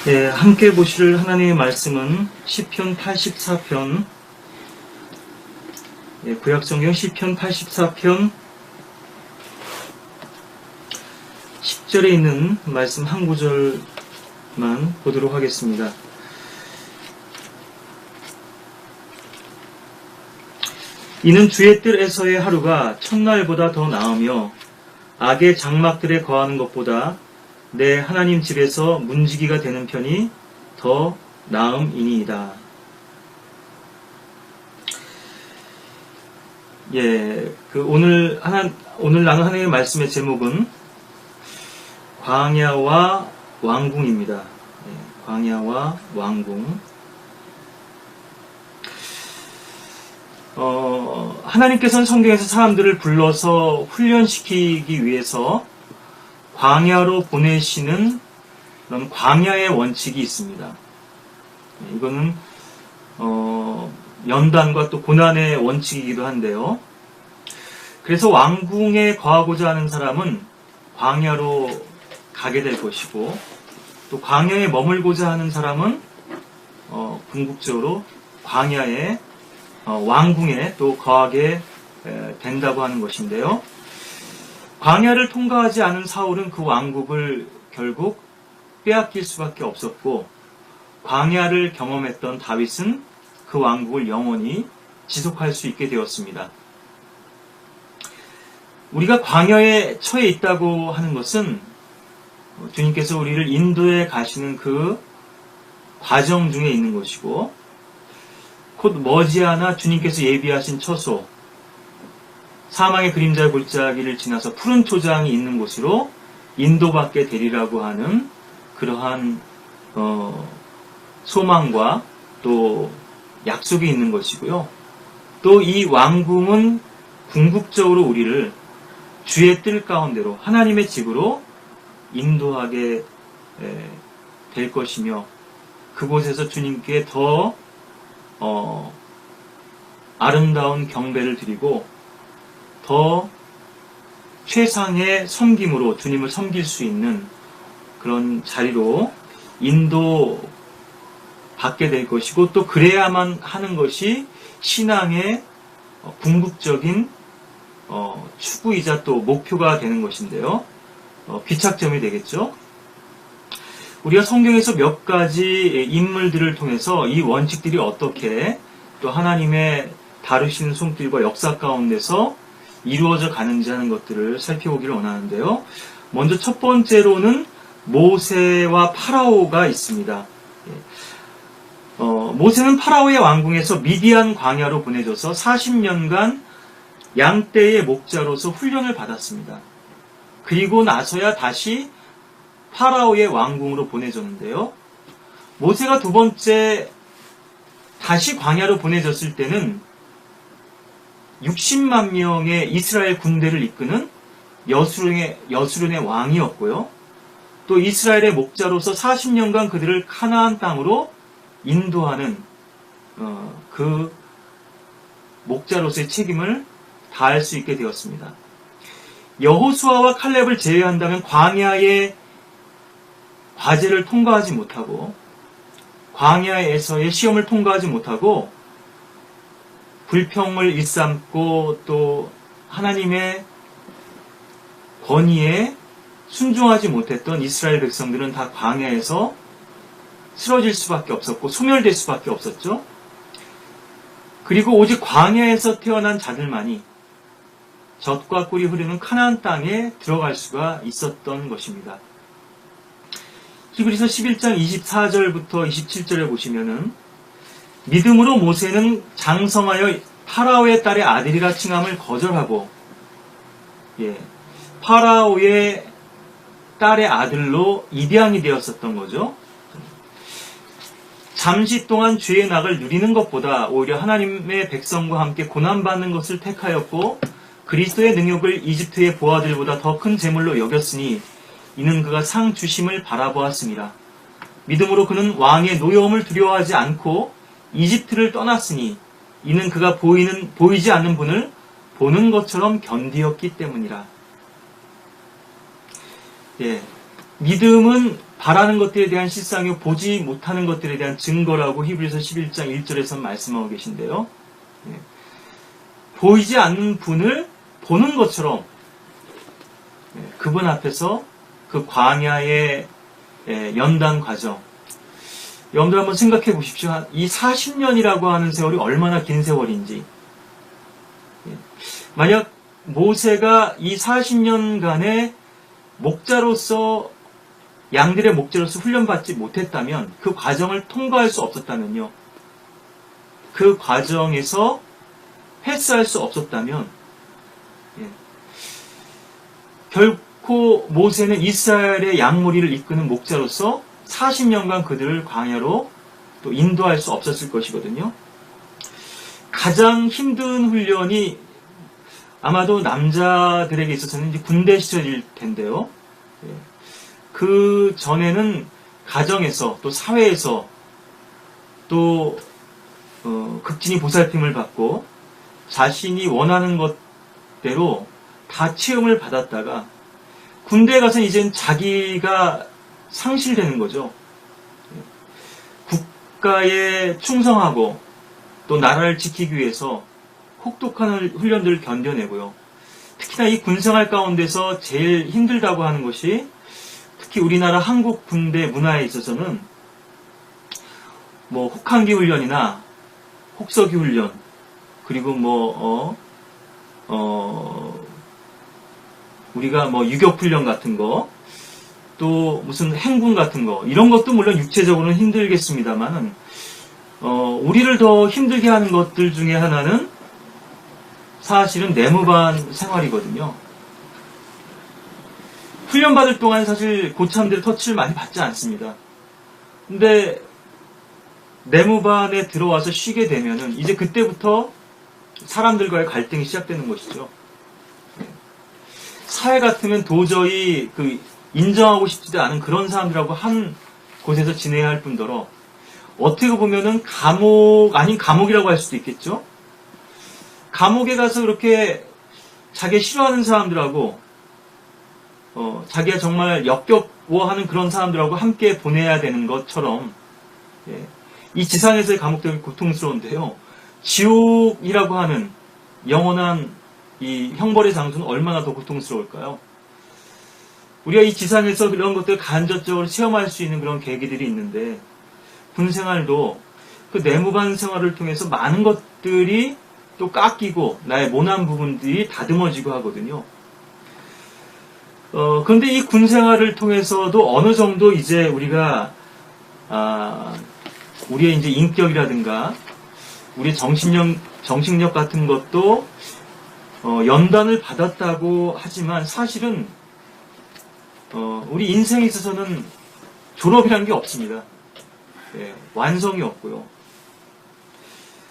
예, 함께 보실 하나님의 말씀은 시편 84편, 구약성경 시편 84편 10절에 있는 말씀 한 구절만 보도록 하겠습니다. 이는 주의 뜰에서의 하루가 첫날보다 더 나으며 악의 장막들에 거하는 것보다 내 하나님 집에서 문지기가 되는 편이 더 나음이니이다. 오늘 나눈 하나님의 말씀의 제목은 광야와 왕궁입니다. 광야와 왕궁. 하나님께서는 성경에서 사람들을 불러서 훈련시키기 위해서 광야로 보내시는 그런 광야의 원칙이 있습니다. 이거는 연단과 또 고난의 원칙이기도 한데요. 그래서 왕궁에 거하고자 하는 사람은 광야로 가게 될 것이고, 또 광야에 머물고자 하는 사람은 궁극적으로 광야에 왕궁에 또 거하게 된다고 하는 것인데요. 광야를 통과하지 않은 사울은 그 왕국을 결국 빼앗길 수밖에 없었고, 광야를 경험했던 다윗은 그 왕국을 영원히 지속할 수 있게 되었습니다. 우리가 광야에 처해 있다고 하는 것은 주님께서 우리를 인도해 가시는 그 과정 중에 있는 것이고, 곧 머지않아 주님께서 예비하신 처소, 사망의 그림자의 골짜기를 지나서 푸른 초장이 있는 곳으로 인도받게 되리라고 하는 그러한 소망과 또 약속이 있는 것이고요. 또 이 왕궁은 궁극적으로 우리를 주의 뜰 가운데로 하나님의 집으로 인도하게 될 것이며, 그곳에서 주님께 더 아름다운 경배를 드리고 더 최상의 섬김으로 주님을 섬길 수 있는 그런 자리로 인도받게 될 것이고, 또 그래야만 하는 것이 신앙의 궁극적인 추구이자 또 목표가 되는 것인데요. 귀착점이 되겠죠. 우리가 성경에서 몇 가지 인물들을 통해서 이 원칙들이 어떻게 또 하나님의 다루시는 손길과 역사 가운데서 이루어져 가는지 하는 것들을 살펴보기를 원하는데요. 먼저 첫 번째로는 모세와 파라오가 있습니다. 모세는 파라오의 왕궁에서 미디안 광야로 보내져서 40년간 양떼의 목자로서 훈련을 받았습니다. 그리고 나서야 다시 파라오의 왕궁으로 보내졌는데요. 모세가 두 번째 다시 광야로 보내졌을 때는 60만 명의 이스라엘 군대를 이끄는 여수론의 왕이었고요. 또 이스라엘의 목자로서 40년간 그들을 카나안 땅으로 인도하는 그 목자로서의 책임을 다할 수 있게 되었습니다. 여호수아와 칼렙을 제외한다면 광야의 과제를 통과하지 못하고, 광야에서의 시험을 통과하지 못하고 불평을 일삼고 또 하나님의 권위에 순종하지 못했던 이스라엘 백성들은 다 광야에서 쓰러질 수밖에 없었고 소멸될 수밖에 없었죠. 그리고 오직 광야에서 태어난 자들만이 젖과 꿀이 흐르는 카나안 땅에 들어갈 수가 있었던 것입니다. 히브리서 11장 24절부터 27절에 보시면은 믿음으로 모세는 장성하여 파라오의 딸의 아들이라 칭함을 거절하고 파라오의 딸의 아들로 입양이 되었었던 거죠. 잠시 동안 주의 낙을 누리는 것보다 오히려 하나님의 백성과 함께 고난받는 것을 택하였고, 그리스도의 능력을 이집트의 보아들보다 더 큰 재물로 여겼으니 이는 그가 상 주심을 바라보았습니다. 믿음으로 그는 왕의 노여움을 두려워하지 않고 이집트를 떠났으니 이는 그가 보이지 않는 분을 보는 것처럼 견디었기 때문이라. 믿음은 바라는 것들에 대한 실상이요 보지 못하는 것들에 대한 증거라고 히브리서 11장 1절에서 말씀하고 계신데요. 예. 보이지 않는 분을 보는 것처럼 그분 앞에서 그 광야의 연단 과정, 여러분들 한번 생각해 보십시오. 이 40년이라고 하는 세월이 얼마나 긴 세월인지. 만약 모세가 이 40년간의 목자로서, 양들의 목자로서 훈련받지 못했다면, 그 과정을 통과할 수 없었다면요, 그 과정에서 패스할 수 없었다면, 결코 모세는 이스라엘의 양무리를 이끄는 목자로서 40년간 그들을 광야로 또 인도할 수 없었을 것이거든요. 가장 힘든 훈련이 아마도 남자들에게 있어서는 이제 군대 시절일 텐데요. 그 전에는 가정에서 또 사회에서 또 극진히 보살핌을 받고 자신이 원하는 것대로 다 체험을 받았다가 군대에 가서 이젠 자기가 상실되는 거죠. 국가에 충성하고 또 나라를 지키기 위해서 혹독한 훈련들을 견뎌내고요. 특히나 이 군생활 가운데서 제일 힘들다고 하는 것이 특히 우리나라 한국 군대 문화에 있어서는 뭐 혹한기 훈련이나 혹서기 훈련, 그리고 우리가 뭐 유격훈련 같은 거, 또 무슨 행군 같은 거, 이런 것도 물론 육체적으로는 힘들겠습니다만은, 우리를 더 힘들게 하는 것들 중에 하나는 사실은 내무반 생활이거든요. 훈련받을 동안 사실 고참들의 터치를 많이 받지 않습니다. 근데 내무반에 들어와서 쉬게 되면은 이제 그때부터 사람들과의 갈등이 시작되는 것이죠. 사회 같으면 도저히 인정하고 싶지도 않은 그런 사람들하고 한 곳에서 지내야 할 뿐더러 어떻게 보면은 감옥 아닌 감옥이라고 할 수도 있겠죠. 감옥에 가서 그렇게 자기 싫어하는 사람들하고 자기가 정말 역겨워하는 그런 사람들하고 함께 보내야 되는 것처럼, 이 지상에서의 감옥도 고통스러운데요. 지옥이라고 하는 영원한 이 형벌의 장소는 얼마나 더 고통스러울까요? 우리가 이 지상에서 그런 것들을 간접적으로 체험할 수 있는 그런 계기들이 있는데, 군생활도 그 내무반 생활을 통해서 많은 것들이 또 깎이고 나의 모난 부분들이 다듬어지고 하거든요. 그런데 이 군생활을 통해서도 어느 정도 이제 우리가 우리의 이제 인격이라든가 우리의 정신력 같은 것도 연단을 받았다고 하지만 사실은 우리 인생에 있어서는 졸업이라는 게 없습니다. 완성이 없고요.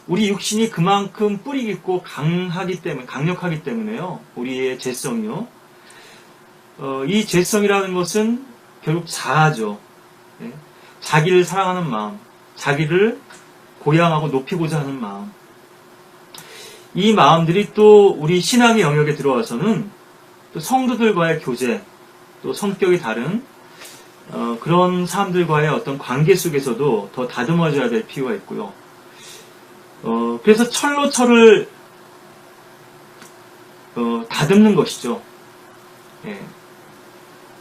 우리 육신이 그만큼 뿌리 깊고 강력하기 때문에요. 우리의 죄성이요. 이 죄성이라는 것은 결국 자아죠. 자기를 사랑하는 마음, 자기를 고양하고 높이고자 하는 마음. 이 마음들이 또 우리 신앙의 영역에 들어와서는 또 성도들과의 교제, 또 성격이 다른 그런 사람들과의 어떤 관계 속에서도 더 다듬어져야 될 필요가 있고요. 그래서 철로 철을 다듬는 것이죠.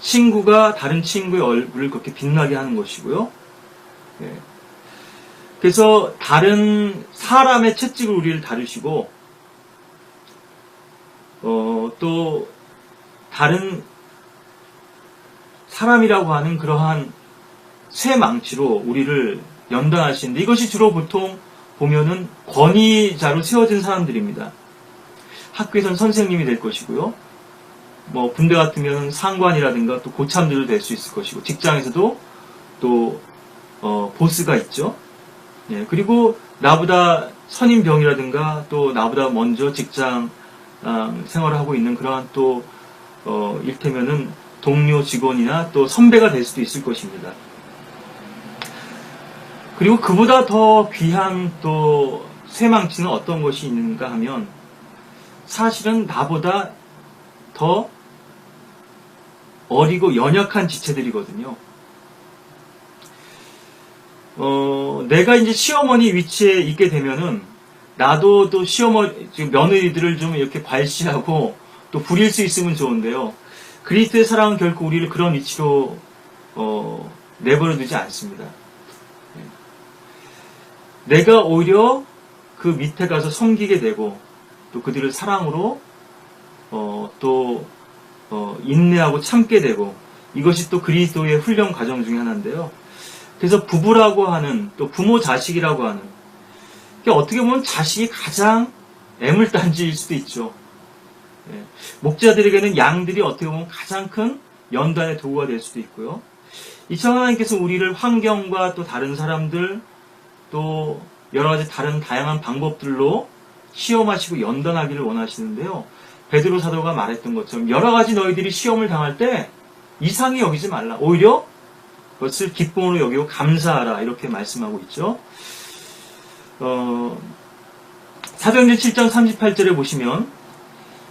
친구가 다른 친구의 얼굴을 그렇게 빛나게 하는 것이고요. 그래서 다른 사람의 채찍을 우리를 다루시고, 또 다른 사람이라고 하는 그러한 쇠망치로 우리를 연단하시는데, 이것이 주로 보통 보면은 권위자로 세워진 사람들입니다. 학교에서는 선생님이 될 것이고요. 뭐 군대 같으면 상관이라든가 또 고참들도 될 수 있을 것이고, 직장에서도 또 보스가 있죠. 그리고 나보다 선임병이라든가 또 나보다 먼저 직장 생활을 하고 있는 그러한 또 일테면은 동료 직원이나 또 선배가 될 수도 있을 것입니다. 그리고 그보다 더 귀한 또 쇠망치는 어떤 것이 있는가 하면, 사실은 나보다 더 어리고 연약한 지체들이거든요. 내가 이제 시어머니 위치에 있게 되면은 나도 또 지금 며느리들을 좀 이렇게 괄시하고 또 부릴 수 있으면 좋은데요. 그리스도의 사랑은 결코 우리를 그런 위치로 내버려 두지 않습니다. 내가 오히려 그 밑에 가서 섬기게 되고 또 그들을 사랑으로 인내하고 참게 되고, 이것이 또 그리스도의 훈련 과정 중에 하나인데요. 그래서 부부라고 하는, 또 부모 자식이라고 하는, 어떻게 보면 자식이 가장 애물단지일 수도 있죠. 목자들에게는 양들이 어떻게 보면 가장 큰 연단의 도구가 될 수도 있고요. 이처럼 하나님께서 우리를 환경과 또 다른 사람들, 또 여러 가지 다른 다양한 방법들로 시험하시고 연단하기를 원하시는데요. 베드로 사도가 말했던 것처럼 여러 가지 너희들이 시험을 당할 때 이상히 여기지 말라. 오히려 그것을 기쁨으로 여기고 감사하라. 이렇게 말씀하고 있죠. 사도행전 7장 38절에 보시면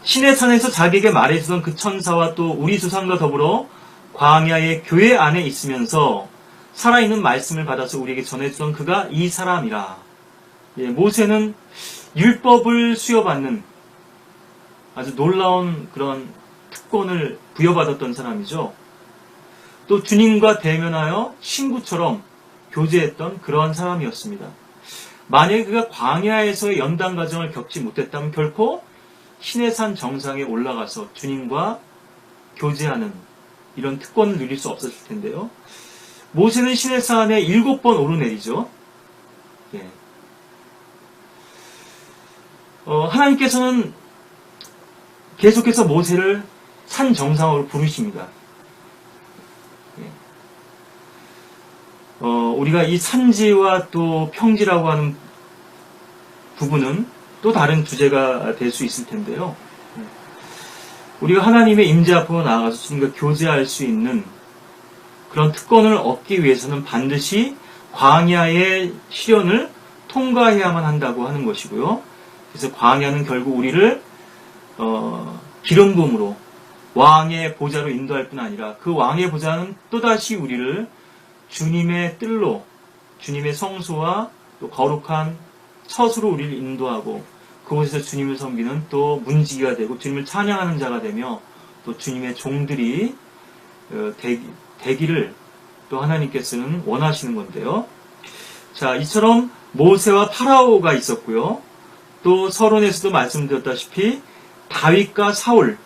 신의 산에서 자기에게 말해주던 그 천사와 또 우리 조상과 더불어 광야의 교회 안에 있으면서 살아있는 말씀을 받아서 우리에게 전해주던 그가 이 사람이라. 모세는 율법을 수여받는 아주 놀라운 그런 특권을 부여받았던 사람이죠. 또 주님과 대면하여 친구처럼 교제했던 그러한 사람이었습니다. 만약에 그가 광야에서의 연단 과정을 겪지 못했다면 결코 시내산 정상에 올라가서 주님과 교제하는 이런 특권을 누릴 수 없었을 텐데요. 모세는 시내산에 7번 오르내리죠. 하나님께서는 계속해서 모세를 산 정상으로 부르십니다. 우리가 이 산지와 또 평지라고 하는 부분은 또 다른 주제가 될 수 있을 텐데요. 우리가 하나님의 임재 앞으로 나아가서 주님과 교제할 수 있는 그런 특권을 얻기 위해서는 반드시 광야의 시련을 통과해야만 한다고 하는 것이고요. 그래서 광야는 결국 우리를 기름 부음으로 왕의 보좌로 인도할 뿐 아니라 그 왕의 보좌는 또다시 우리를 주님의 뜰로, 주님의 성소와 또 거룩한 처소로 우리를 인도하고 그곳에서 주님을 섬기는 또 문지기가 되고 주님을 찬양하는 자가 되며 또 주님의 종들이 되기를 또 하나님께서는 원하시는 건데요. 자, 이처럼 모세와 파라오가 있었고요. 또 서론에서도 말씀드렸다시피 다윗과 사울,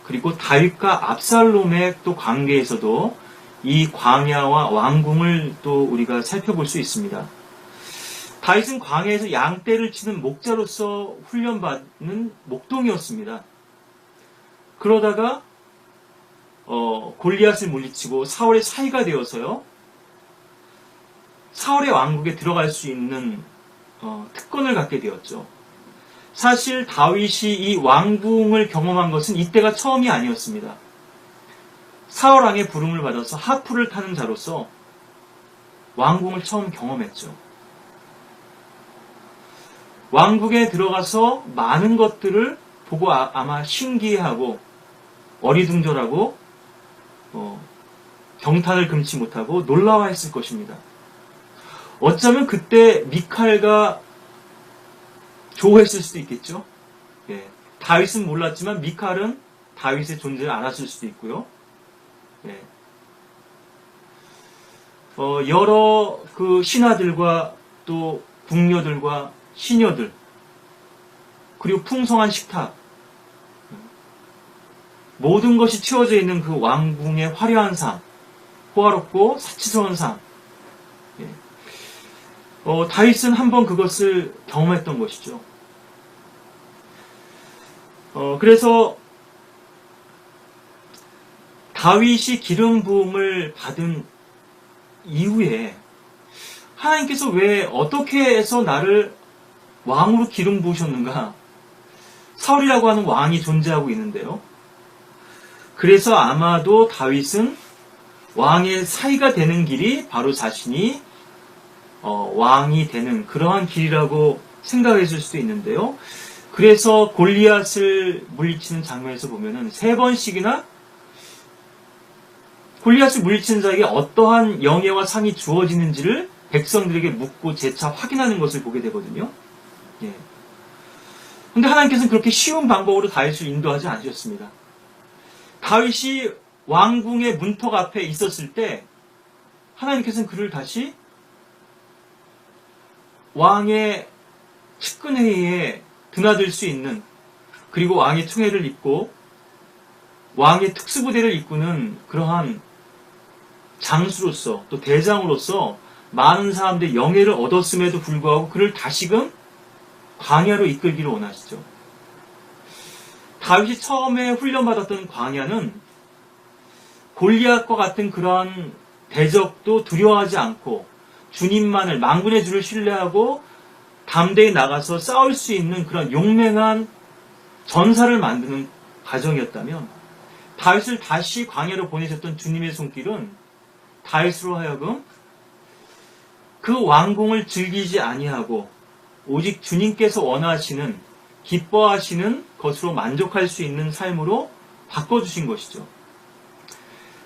그리고 다윗과 압살롬의 또 관계에서도 이 광야와 왕궁을 또 우리가 살펴볼 수 있습니다. 다윗은 광야에서 양떼를 치는 목자로서 훈련받는 목동이었습니다. 그러다가 골리앗을 물리치고 사울의 사이가 되어서요. 사울의 왕국에 들어갈 수 있는 특권을 갖게 되었죠. 사실 다윗이 이 왕궁을 경험한 것은 이때가 처음이 아니었습니다. 사울 왕의 부름을 받아서 하프를 타는 자로서 왕궁을 처음 경험했죠. 왕국에 들어가서 많은 것들을 보고 아마 신기해하고 어리둥절하고 경탄을 금치 못하고 놀라워했을 것입니다. 어쩌면 그때 미칼과 조했을 수도 있겠죠. 다윗은 몰랐지만 미칼은 다윗의 존재를 알았을 수도 있고요. 여러 그 신하들과 또 궁녀들과 시녀들, 그리고 풍성한 식탁, 모든 것이 채워져 있는 그 왕궁의 화려한 삶, 호화롭고 사치스러운 삶. 다윗은 한번 그것을 경험했던 것이죠. 그래서 다윗이 기름 부음을 받은 이후에 하나님께서 왜 어떻게 해서 나를 왕으로 기름 부으셨는가? 사울이라고 하는 왕이 존재하고 있는데요. 그래서 아마도 다윗은 왕의 사이가 되는 길이 바로 자신이 왕이 되는 그러한 길이라고 생각했을 수도 있는데요. 그래서 골리앗을 물리치는 장면에서 보면은 3번씩이나 골리앗을 물리치는 자에게 어떠한 영예와 상이 주어지는지를 백성들에게 묻고 재차 확인하는 것을 보게 되거든요. 예. 근데 하나님께서는 그렇게 쉬운 방법으로 다윗을 인도하지 않으셨습니다. 다윗이 왕궁의 문턱 앞에 있었을 때 하나님께서는 그를 다시 왕의 측근회의에 드나들 수 있는, 그리고 왕의 총애를 입고 왕의 특수부대를 이끄는 그러한 장수로서 또 대장으로서 많은 사람들의 영예를 얻었음에도 불구하고 그를 다시금 광야로 이끌기를 원하시죠. 다윗이 처음에 훈련받았던 광야는 골리앗과 같은 그러한 대적도 두려워하지 않고 주님만을, 만군의 주를 신뢰하고 담대히 나가서 싸울 수 있는 그런 용맹한 전사를 만드는 과정이었다면, 다윗을 다시 광야로 보내셨던 주님의 손길은 다윗으로 하여금 그 왕궁을 즐기지 아니하고 오직 주님께서 원하시는, 기뻐하시는 것으로 만족할 수 있는 삶으로 바꿔주신 것이죠.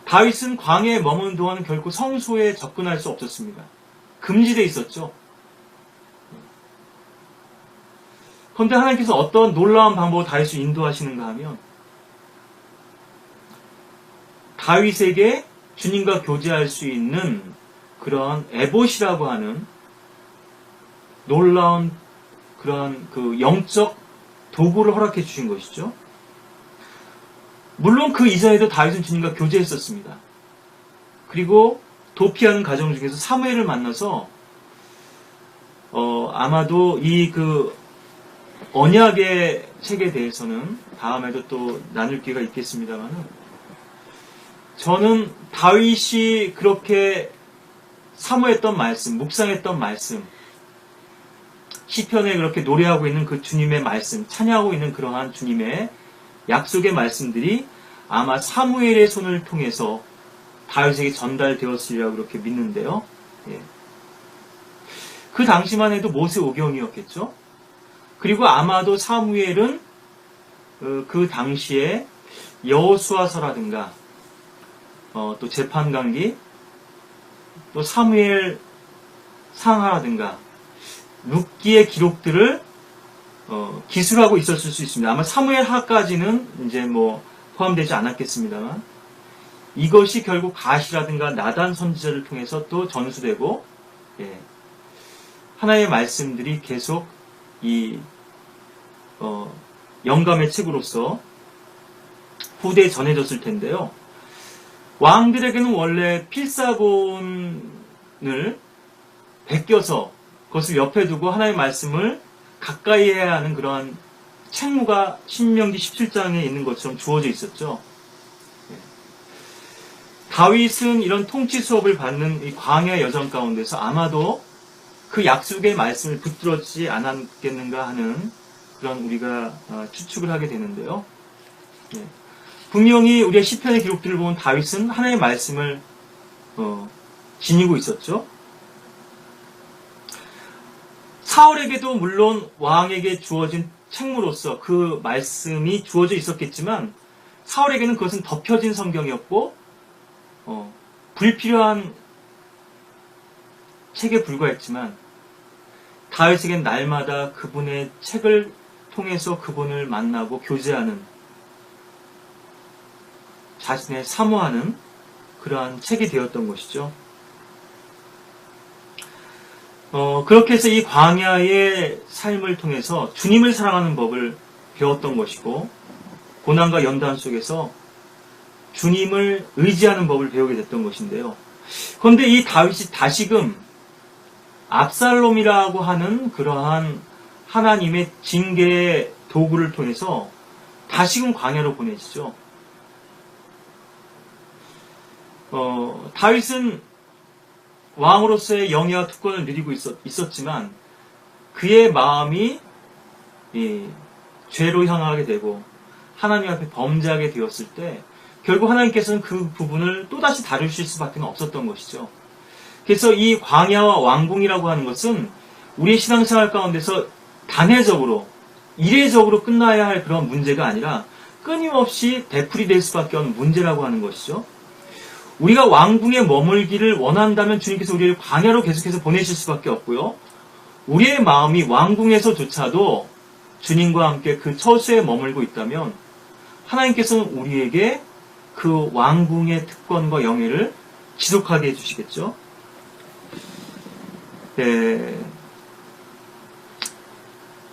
다윗은 광야에 머무는 동안 결코 성소에 접근할 수 없었습니다. 금지되어 있었죠. 그런데 하나님께서 어떤 놀라운 방법으로 다윗을 인도하시는가 하면, 다윗에게 주님과 교제할 수 있는 그런 에봇이라고 하는 놀라운 그런 그 영적 도구를 허락해 주신 것이죠. 물론 그 이전에도 다윗은 주님과 교제했었습니다. 그리고 도피하는 과정 중에서 사무엘을 만나서 아마도 이 그 언약의 책에 대해서는 다음에도 또 나눌 기회가 있겠습니다만은, 저는 다윗이 그렇게 사모했던 말씀, 묵상했던 말씀, 시편에 그렇게 노래하고 있는 그 주님의 말씀, 찬양하고 있는 그러한 주님의 약속의 말씀들이 아마 사무엘의 손을 통해서 다윗에게 전달되었으리라고 그렇게 믿는데요. 예. 그 당시만 해도 모세 오경이었겠죠. 그리고 아마도 사무엘은 그 당시에 여호수아서라든가 또 재판관기, 또 사무엘 상하라든가 룻기의 기록들을 기술하고 있었을 수 있습니다. 아마 사무엘 하까지는 이제 뭐 포함되지 않았겠습니다만, 이것이 결국 가시라든가 나단 선지자를 통해서 또 전수되고, 예, 하나의 말씀들이 계속 이 영감의 책으로서 후대에 전해졌을 텐데요. 왕들에게는 원래 필사본을 베껴서 그것을 옆에 두고 하나의 말씀을 가까이 해야 하는 그러한 책무가 신명기 17장에 있는 것처럼 주어져 있었죠. 다윗은 이런 통치 수업을 받는 이 광야 여정 가운데서 아마도 그 약속의 말씀을 붙들었지 않았겠는가 하는 그런 우리가 추측을 하게 되는데요. 분명히 우리의 시편의 기록들을 보면 다윗은 하나님의 말씀을 지니고 있었죠. 사울에게도 물론 왕에게 주어진 책무로서 그 말씀이 주어져 있었겠지만, 사울에게는 그것은 덮여진 성경이었고 불필요한 책에 불과했지만, 다윗에겐 날마다 그분의 책을 통해서 그분을 만나고 교제하는, 자신의 사모하는 그러한 책이 되었던 것이죠. 그렇게 해서 이 광야의 삶을 통해서 주님을 사랑하는 법을 배웠던 것이고, 고난과 연단 속에서 주님을 의지하는 법을 배우게 됐던 것인데요. 그런데 이 다윗이 다시금 압살롬이라고 하는 그러한 하나님의 징계의 도구를 통해서 다시금 광야로 보내지죠. 다윗은 왕으로서의 영예와 특권을 누리고 있었지만 그의 마음이 죄로 향하게 되고 하나님 앞에 범죄하게 되었을 때 결국 하나님께서는 그 부분을 또다시 다루실 수밖에 없었던 것이죠. 그래서 이 광야와 왕궁이라고 하는 것은 우리의 신앙생활 가운데서 단회적으로, 이례적으로 끝나야 할 그런 문제가 아니라 끊임없이 되풀이될 수밖에 없는 문제라고 하는 것이죠. 우리가 왕궁에 머물기를 원한다면 주님께서 우리를 광야로 계속해서 보내실 수밖에 없고요. 우리의 마음이 왕궁에서조차도 주님과 함께 그 처소에 머물고 있다면 하나님께서는 우리에게 그 왕궁의 특권과 영예를 지속하게 해주시겠죠. 네.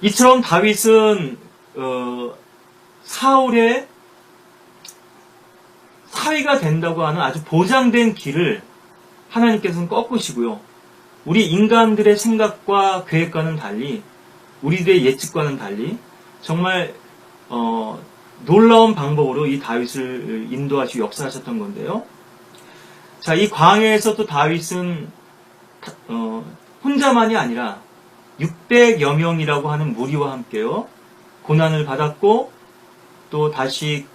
이처럼 다윗은 사울의 사위가 된다고 하는 아주 보장된 길을 하나님께서는 꺾으시고요. 우리 인간들의 생각과 계획과는 달리, 우리들의 예측과는 달리 정말 놀라운 방법으로 이 다윗을 인도하시고 역사하셨던 건데요. 자, 이 광야에서 또 다윗은 혼자만이 아니라 600여 명이라고 하는 무리와 함께요, 고난을 받았고 또 다시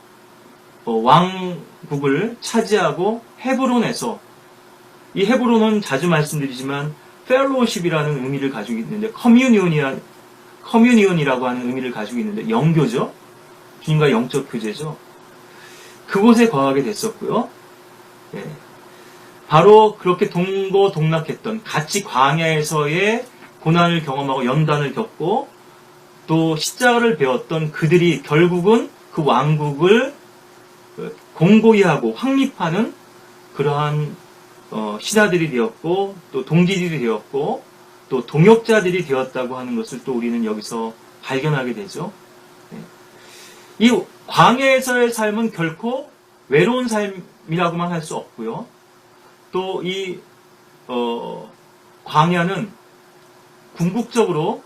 왕국을 차지하고 헤브론에서, 이 헤브론은 자주 말씀드리지만 펠로우십이라는 의미를 가지고 있는데, 커뮤니온이라고 하는 의미를 가지고 있는데 영교죠. 주님과 영적 교제죠. 그곳에 거하게 됐었고요. 예. 바로 그렇게 동고동락했던, 같이 광야에서의 고난을 경험하고 연단을 겪고 또 십자가를 배웠던 그들이 결국은 그 왕국을 공고히 하고 확립하는 그러한 신하들이 되었고 또 동지들이 되었고 또 동역자들이 되었다고 하는 것을 또 우리는 여기서 발견하게 되죠. 이 광야에서의 삶은 결코 외로운 삶이라고만 할 수 없고요. 또 이 광야는 궁극적으로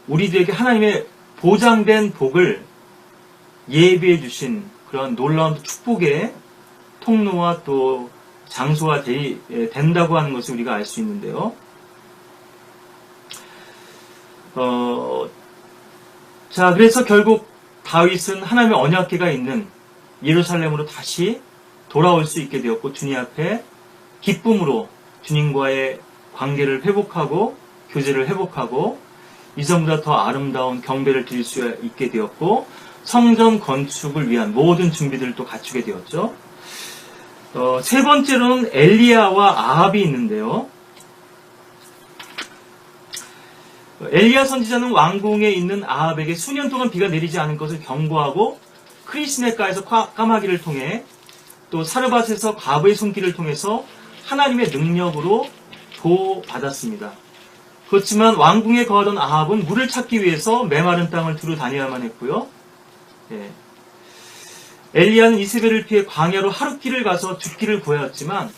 우리들에게 하나님의 보장된 복을 예비해 주신 그런 놀라운 축복의 통로와 또 장소가 된다고 하는 것을 우리가 알 수 있는데요. 자, 그래서 결국 다윗은 하나님의 언약궤가 있는 예루살렘으로 다시 돌아올 수 있게 되었고, 주님 앞에 기쁨으로 주님과의 관계를 회복하고 교제를 회복하고 이전보다 더 아름다운 경배를 드릴 수 있게 되었고, 성전 건축을 위한 모든 준비들을 또 갖추게 되었죠. 세 번째로는 엘리야와 아합이 있는데요. 엘리야 선지자는 왕궁에 있는 아합에게 수년 동안 비가 내리지 않은 것을 경고하고, 크리스네가에서 까마귀를 통해 또 사르밧에서 과부의 손길을 통해서 하나님의 능력으로 보호받았습니다. 그렇지만 왕궁에 거하던 아합은 물을 찾기 위해서 메마른 땅을 두루 다녀야만 했고요. 엘리야는 이세벨을 피해 광야로 하룻길을 가서 죽기를 구하였지만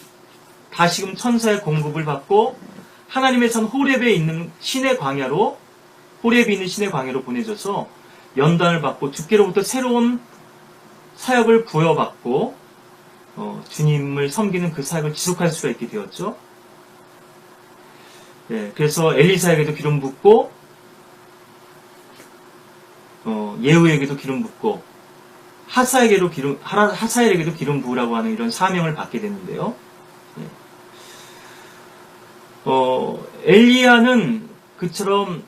다시금 천사의 공급을 받고 하나님의 산 호렙에 있는 신의 광야로, 호렙이 있는 신의 광야로 보내져서 연단을 받고 주께로부터 새로운 사역을 부여받고 주님을 섬기는 그 사역을 지속할 수가 있게 되었죠. 그래서 엘리사에게도 기름 붓고 예후에게도 기름 붓고 하사엘에게도 기름 부으라고 하는 이런 사명을 받게 됐는데요. 엘리야는 그처럼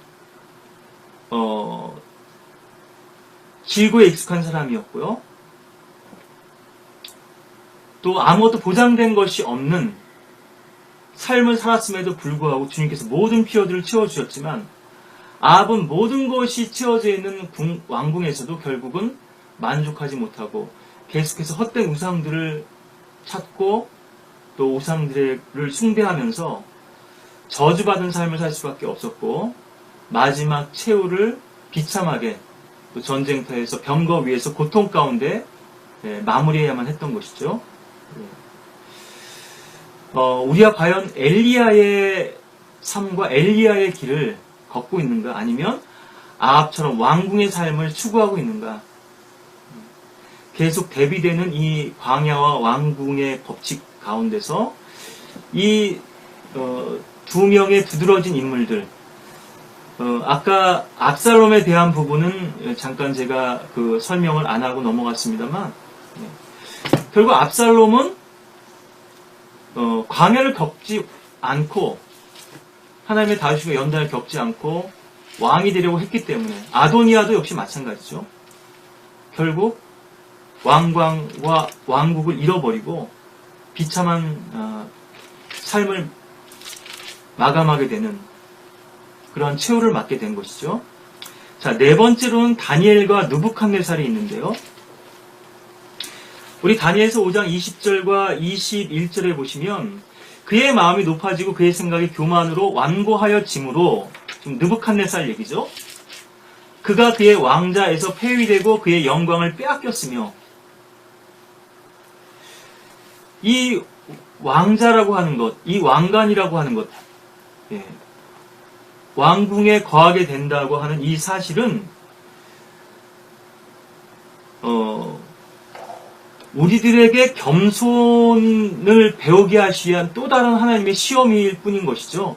질고에 익숙한 사람이었고요. 또 아무것도 보장된 것이 없는 삶을 살았음에도 불구하고 주님께서 모든 피어들을 채워주셨지만, 아합은 모든 것이 채워져 있는 왕궁에서도 결국은 만족하지 못하고 계속해서 헛된 우상들을 찾고 또 우상들을 숭배하면서 저주받은 삶을 살 수밖에 없었고, 마지막 최후를 비참하게 또 전쟁터에서 병거 위에서 고통 가운데 마무리해야만 했던 것이죠. 우리가 과연 엘리야의 삶과 엘리야의 길을 걷고 있는가, 아니면 아합처럼 왕궁의 삶을 추구하고 있는가? 계속 대비되는 이 광야와 왕궁의 법칙 가운데서 이 두 명의 두드러진 인물들, 아까 압살롬에 대한 부분은 잠깐 제가 그 설명을 안 하고 넘어갔습니다만, 결국 압살롬은 광야를 겪지 않고 하나님의 다윗과 연단을 겪지 않고 왕이 되려고 했기 때문에, 아도니아도 역시 마찬가지죠. 결국 왕광과 왕국을 잃어버리고 비참한 삶을 마감하게 되는 그런 최후를 맞게 된 것이죠. 자, 네 번째로는 다니엘과 느부갓네살이 있는데요. 우리 다니엘서 5장 20절과 21절에 보시면 그의 마음이 높아지고 그의 생각이 교만으로 완고하여짐으로, 지금 느부갓네살 얘기죠. 그가 그의 왕자에서 폐위되고 그의 영광을 빼앗겼으며, 이 왕자라고 하는 것, 이 왕관이라고 하는 것, 왕궁에 거하게 된다고 하는 이 사실은 우리들에게 겸손을 배우게 하시기 위한 또 다른 하나님의 시험일 뿐인 것이죠.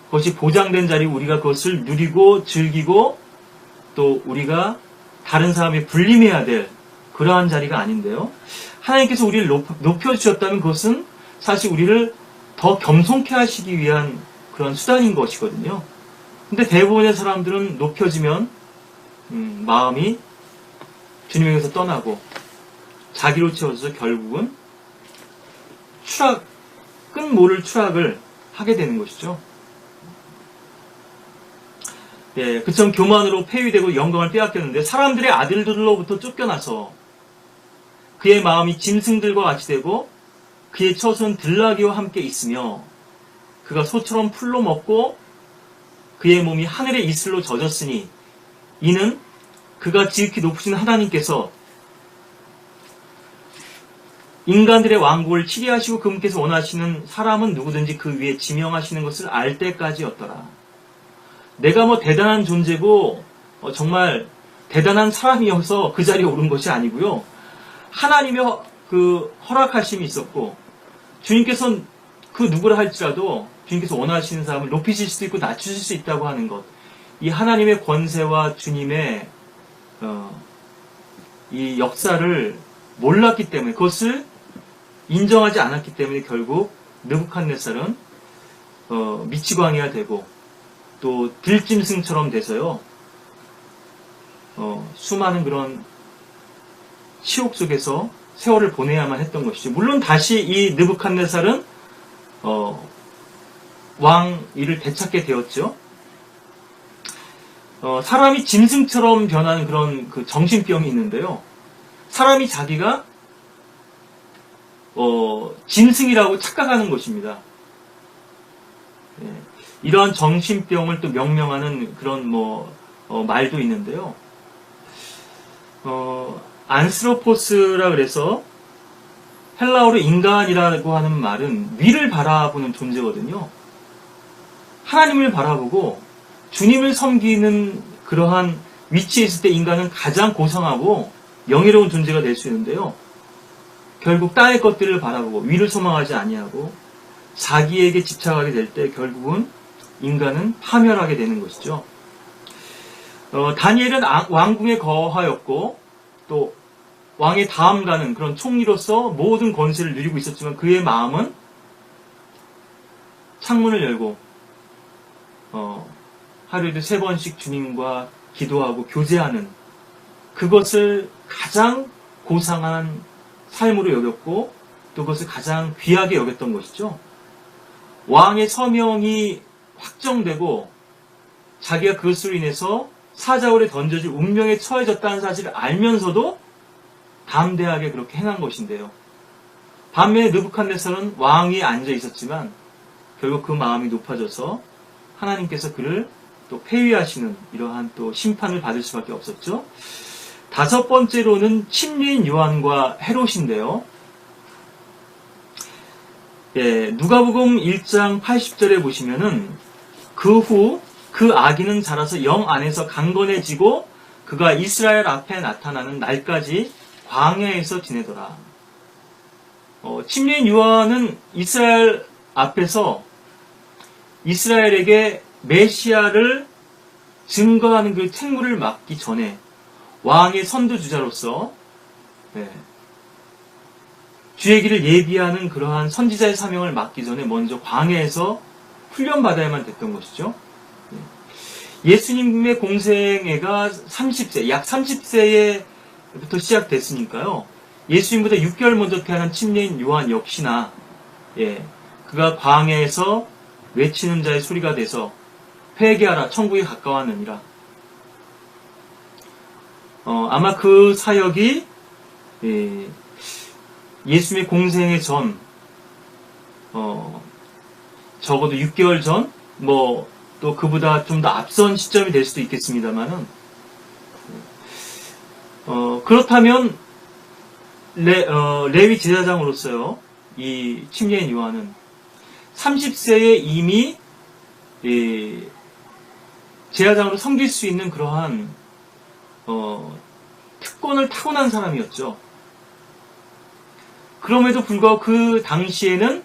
그것이 보장된 자리, 우리가 그것을 누리고 즐기고 또 우리가 다른 사람에 불림해야 될 그러한 자리가 아닌데요. 하나님께서 우리를 높여주셨다면 그것은 사실 우리를 더 겸손케 하시기 위한 그런 수단인 것이거든요. 근데 대부분의 사람들은 높여지면 마음이 주님에게서 떠나고 자기로 채워져서 결국은 끈 모를 추락을 하게 되는 것이죠. 그처럼 교만으로 폐위되고 영광을 빼앗겼는데 사람들의 아들들로부터 쫓겨나서 그의 마음이 짐승들과 같이 되고 그의 처소는 들나귀와 함께 있으며 그가 소처럼 풀로 먹고 그의 몸이 하늘의 이슬로 젖었으니 이는 그가 지극히 높으신 하나님께서 인간들의 왕국을 치리하시고 그분께서 원하시는 사람은 누구든지 그 위에 지명하시는 것을 알 때까지였더라. 내가 뭐 대단한 존재고 정말 대단한 사람이어서 그 자리에 오른 것이 아니고요. 하나님의 그 허락하심이 있었고 주님께서 그 누구라 할지라도 주님께서 원하시는 사람을 높이실 수도 있고 낮추실 수 있다고 하는 것, 이 하나님의 권세와 주님의 이 역사를 몰랐기 때문에, 그것을 인정하지 않았기 때문에 결국 느부갓네살은 미치광이가 되고 또 들짐승처럼 돼서요, 수많은 그런 시옥 속에서 세월을 보내야만 했던 것이죠. 물론 다시 이 느부갓네살은 왕위를 되찾게 되었죠. 사람이 짐승처럼 변하는 그런 그 정신병이 있는데요. 사람이 자기가 짐승이라고 착각하는 것입니다. 이러한 정신병을 또 명명하는 그런 말도 있는데요. 안스로포스라 그래서 헬라어로 인간이라고 하는 말은 위를 바라보는 존재거든요. 하나님을 바라보고 주님을 섬기는 그러한 위치에 있을 때 인간은 가장 고상하고 영예로운 존재가 될 수 있는데요. 결국 땅의 것들을 바라보고 위를 소망하지 아니하고 자기에게 집착하게 될 때 결국은 인간은 파멸하게 되는 것이죠. 다니엘은 왕궁에 거하였고 또 왕의 다음 가는 그런 총리로서 모든 권세를 누리고 있었지만 그의 마음은 창문을 열고 하루에도 3번씩 주님과 기도하고 교제하는 그것을 가장 고상한 삶으로 여겼고 또 그것을 가장 귀하게 여겼던 것이죠. 왕의 서명이 확정되고 자기가 그것으로 인해서 사자굴에 던져질 운명에 처해졌다는 사실을 알면서도 담대하게 그렇게 행한 것인데요. 반면에 느부갓네살은 왕위에 앉아 있었지만 결국 그 마음이 높아져서 하나님께서 그를 또 폐위하시는 이러한 또 심판을 받을 수밖에 없었죠. 5번째로는 침례인 요한과 헤롯인데요. 누가복음 1장 80절에 보시면은 그 후 그 아기는 자라서 영 안에서 강건해지고 그가 이스라엘 앞에 나타나는 날까지 광야에서 지내더라. 침례인 요한은 이스라엘 앞에서 이스라엘에게 메시아를 증거하는 그 책무를 맡기 전에 왕의 선두주자로서 주의 길을 예비하는 그러한 선지자의 사명을 맡기 전에 먼저 광야에서 훈련받아야만 됐던 것이죠. 예수님의 공생애가 30세, 약 30세부터 시작됐으니까요. 예수님보다 6개월 먼저 태어난 침례인 요한 역시나 그가 광야에서 외치는 자의 소리가 돼서 회개하라 천국이 가까웠느니라. 아마 그 사역이 예수님의 공생의 전 적어도 6개월 전, 또 그보다 좀 더 앞선 시점이 될 수도 있겠습니다만은, 그렇다면, 레위 제사장으로서요, 이 침례인 요한은 30세에 이미, 제사장으로 섬길 수 있는 그러한, 특권을 타고난 사람이었죠. 그럼에도 불구하고 그 당시에는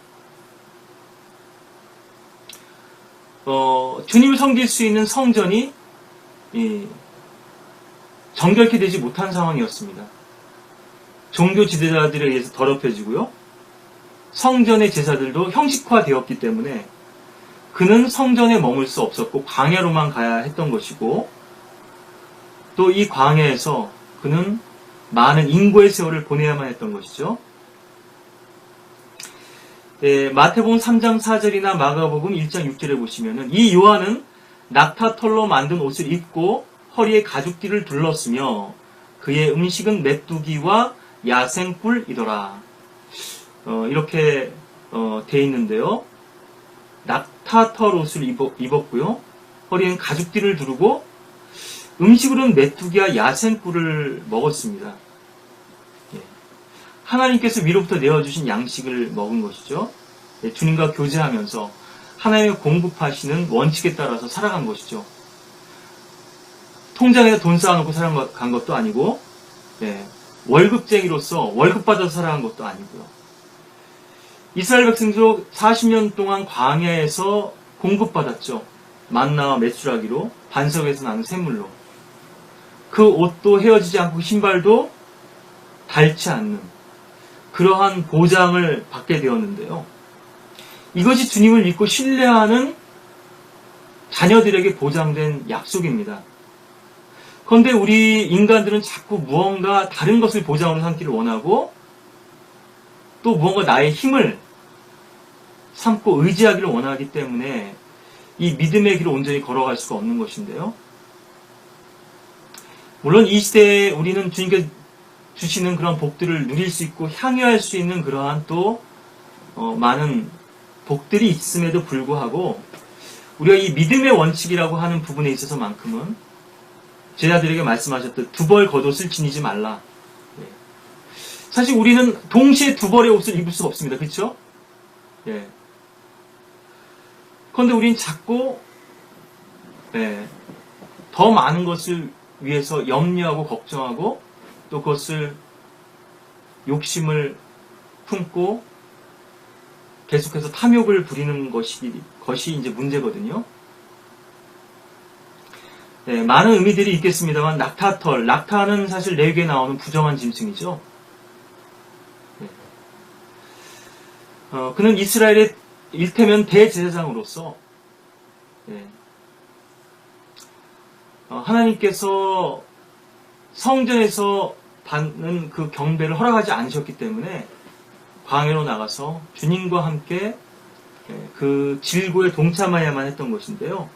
주님을 섬길 수 있는 성전이 정결케 되지 못한 상황이었습니다. 종교 지도자들에 의해서 더럽혀지고요. 성전의 제사들도 형식화되었기 때문에 그는 성전에 머물 수 없었고 광야로만 가야 했던 것이고, 또 이 광야에서 그는 많은 인고의 세월을 보내야만 했던 것이죠. 마태복음 3장 4절이나 마가복음 1장 6절에 보시면은 이 요한은 낙타털로 만든 옷을 입고 허리에 가죽띠를 둘렀으며 그의 음식은 메뚜기와 야생꿀이더라. 이렇게 돼 있는데요. 낙타털 옷을 입었고요. 허리엔 가죽띠를 두르고 음식으로는 메뚜기와 야생꿀을 먹었습니다. 하나님께서 위로부터 내어주신 양식을 먹은 것이죠. 주님과 교제하면서 하나님의 공급하시는 원칙에 따라서 살아간 것이죠. 통장에다 돈 쌓아놓고 살아간 것도 아니고, 월급쟁이로서 월급 받아서 살아간 것도 아니고요. 이스라엘 백성도 40년 동안 광야에서 공급받았죠. 만나와 메추라기로, 반석에서 나는 샘물로. 그 옷도 헤어지지 않고 신발도 닳지 않는 그러한 보장을 받게 되었는데요. 이것이 주님을 믿고 신뢰하는 자녀들에게 보장된 약속입니다. 그런데 우리 인간들은 자꾸 무언가 다른 것을 보장으로 삼기를 원하고, 또 무언가 나의 힘을 삼고 의지하기를 원하기 때문에 이 믿음의 길을 온전히 걸어갈 수가 없는 것인데요. 물론 이 시대에 우리는 주님께 주시는 그런 복들을 누릴 수 있고 향유할 수 있는 그러한 또 많은 복들이 있음에도 불구하고 우리가 이 믿음의 원칙이라고 하는 부분에 있어서만큼은 제자들에게 말씀하셨듯 두 벌 겉옷을 지니지 말라. 사실 우리는 동시에 두 벌의 옷을 입을 수가 없습니다. 그렇죠? 그런데 우리는 자꾸 더 많은 것을 위해서 염려하고 걱정하고 또 그것을 욕심을 품고 계속해서 탐욕을 부리는 것이 이제 문제거든요. 많은 의미들이 있겠습니다만 낙타털, 낙타는 사실 레위기에 나오는 부정한 짐승이죠. 그는 이스라엘의 일테면 대제사장으로서 하나님께서 성전에서 받는 그 경배를 허락하지 않으셨기 때문에 광야로 나가서 주님과 함께 그 질고에 동참해야만 했던 것인데요.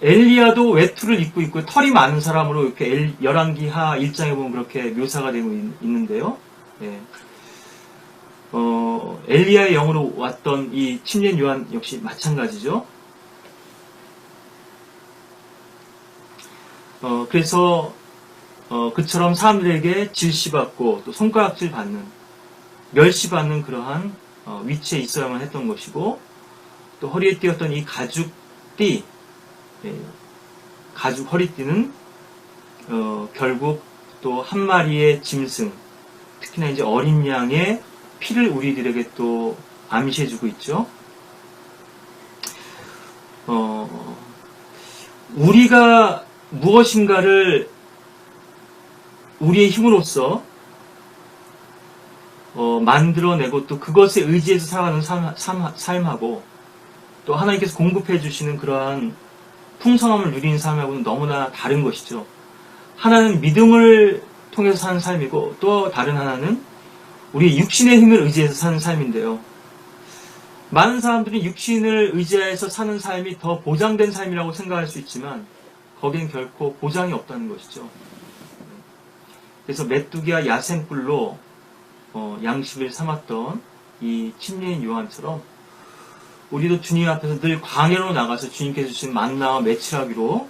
엘리야도 외투를 입고 있고 털이 많은 사람으로 이렇게 열왕기하 1장에 보면 그렇게 묘사가 되고 있는데요. 엘리야의 영으로 왔던 이 침례 요한 역시 마찬가지죠. 그래서 그처럼 사람들에게 질시받고 또 손가락질 받는, 멸시받는 그러한 위치에 있어야만 했던 것이고, 또 허리에 띄었던 이 가죽띠, 가죽 허리띠는 결국 또 한 마리의 짐승, 특히나 이제 어린 양의 피를 우리들에게 또 암시해주고 있죠. 우리가 무엇인가를 우리의 힘으로써 만들어내고 또 그것에 의지해서 살아가는 삶하고 또 하나님께서 공급해 주시는 그러한 풍성함을 누리는 삶하고는 너무나 다른 것이죠. 하나는 믿음을 통해서 사는 삶이고, 또 다른 하나는 우리 육신의 힘을 의지해서 사는 삶인데요. 많은 사람들이 육신을 의지해서 사는 삶이 더 보장된 삶이라고 생각할 수 있지만 거기엔 결코 보장이 없다는 것이죠. 그래서 메뚜기와 야생뿔로 양식을 삼았던 이 침례인 요한처럼 우리도 주님 앞에서 늘 광야로 나가서 주님께서 주신 만나와 메추라기로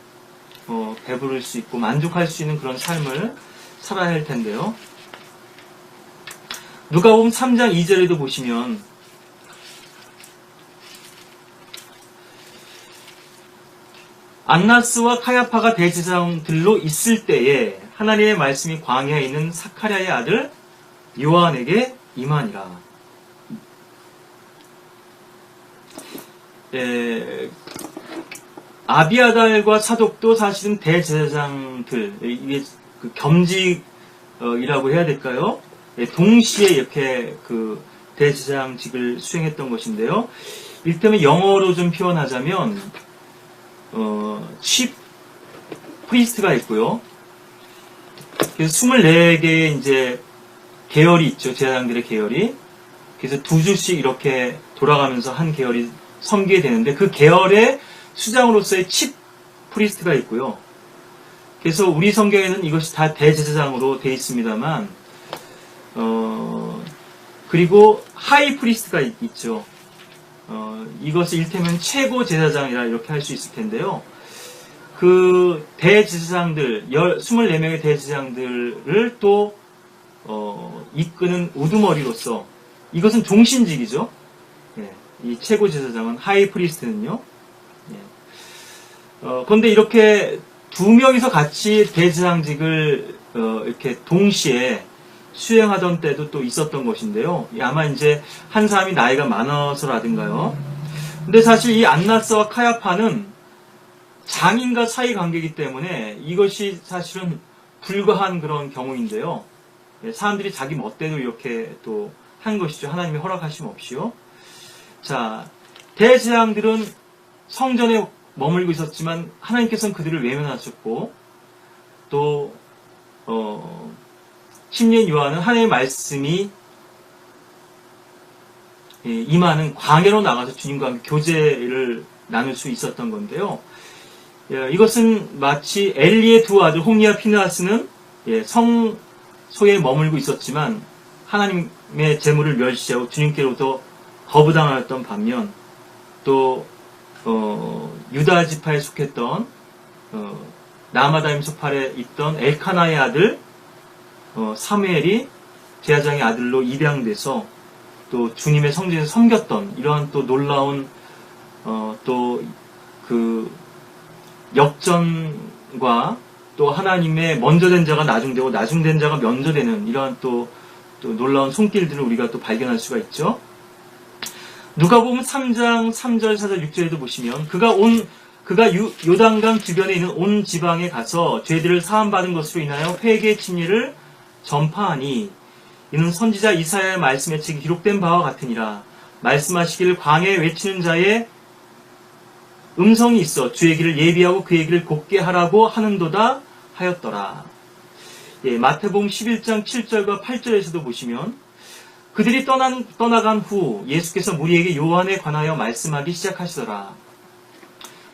배부를 수 있고 만족할 수 있는 그런 삶을 살아야 할 텐데요. 누가복음 3장 2절에도 보시면 안나스와 카야파가 대제사장들로 있을 때에 하나님의 말씀이 광야에 있는 사카랴의 아들 요한에게 임하니라. 아비아달과 사독도 사실은 대제사장들, 이게 그 겸직이라고 해야 될까요? 동시에 이렇게 그 대제사장직을 수행했던 것인데요. 이를테면 영어로 좀 표현하자면 chief priest가 있고요. 그래서 24개의 이제 계열이 있죠. 제사장들의 계열이. 그래서 두 주씩 이렇게 돌아가면서 한 계열이 섬기게 되는데 그 계열의 수장으로서의 chief priest가 있고요. 그래서 우리 성경에는 이것이 다 대제사장으로 되어 있습니다만 그리고 하이 프리스트가 있죠. 이것을 일테면 최고 제사장이라 이렇게 할 수 있을 텐데요. 그 대제사장들, 24명의 대제사장들을 또 이끄는 우두머리로서 이것은 종신직이죠. 예, 이 최고 제사장은 하이 프리스트는요. 예. 그런데 이렇게 두 명이서 같이 대제사장직을 이렇게 동시에 수행하던 때도 또 있었던 것인데요. 아마 이제 한 사람이 나이가 많아서라든가요. 근데 사실 이 안나스와 카야파는 장인과 사이 관계이기 때문에 이것이 사실은 불가한 그런 경우인데요. 사람들이 자기 멋대로 이렇게 또 한 것이죠. 하나님의 허락하심 없이요. 자, 대제사장들은 성전에 머물고 있었지만 하나님께서는 그들을 외면하셨고 또 침례인 요한은 하나님의 말씀이 임하는 광야로 나가서 주님과 함께 교제를 나눌 수 있었던 건데요. 이것은 마치 엘리의 두 아들 홈리와 피느하스는 성소에 머물고 있었지만 하나님의 제물을 멸시하고 주님께로부터 거부당하였던 반면 또 유다 지파에 속했던 나마다임 소팔에 있던 엘카나의 아들 사무엘이 제사장의 아들로 입양돼서 또 주님의 성전에서 섬겼던 이러한 또 놀라운 또 그 역전과 또 하나님의 먼저 된 자가 나중되고 나중된 자가 먼저 되는 이러한 또 놀라운 손길들을 우리가 또 발견할 수가 있죠. 누가복음 3장 3절 4절 6절에도 보시면 그가 요단강 주변에 있는 온 지방에 가서 죄들을 사함받은 것으로 인하여 회개의 진리를 전파하니 이는 선지자 이사야의 말씀에 즉 기록된 바와 같으니라. 말씀하시기를 광야에 외치는 자의 음성이 있어 주의 길을 예비하고 그의 길을 곱게 하라고 하는도다 하였더라. 마태복음 11장 7절과 8절에서도 보시면 그들이 떠나간 후 예수께서 무리에게 요한에 관하여 말씀하기 시작하시더라.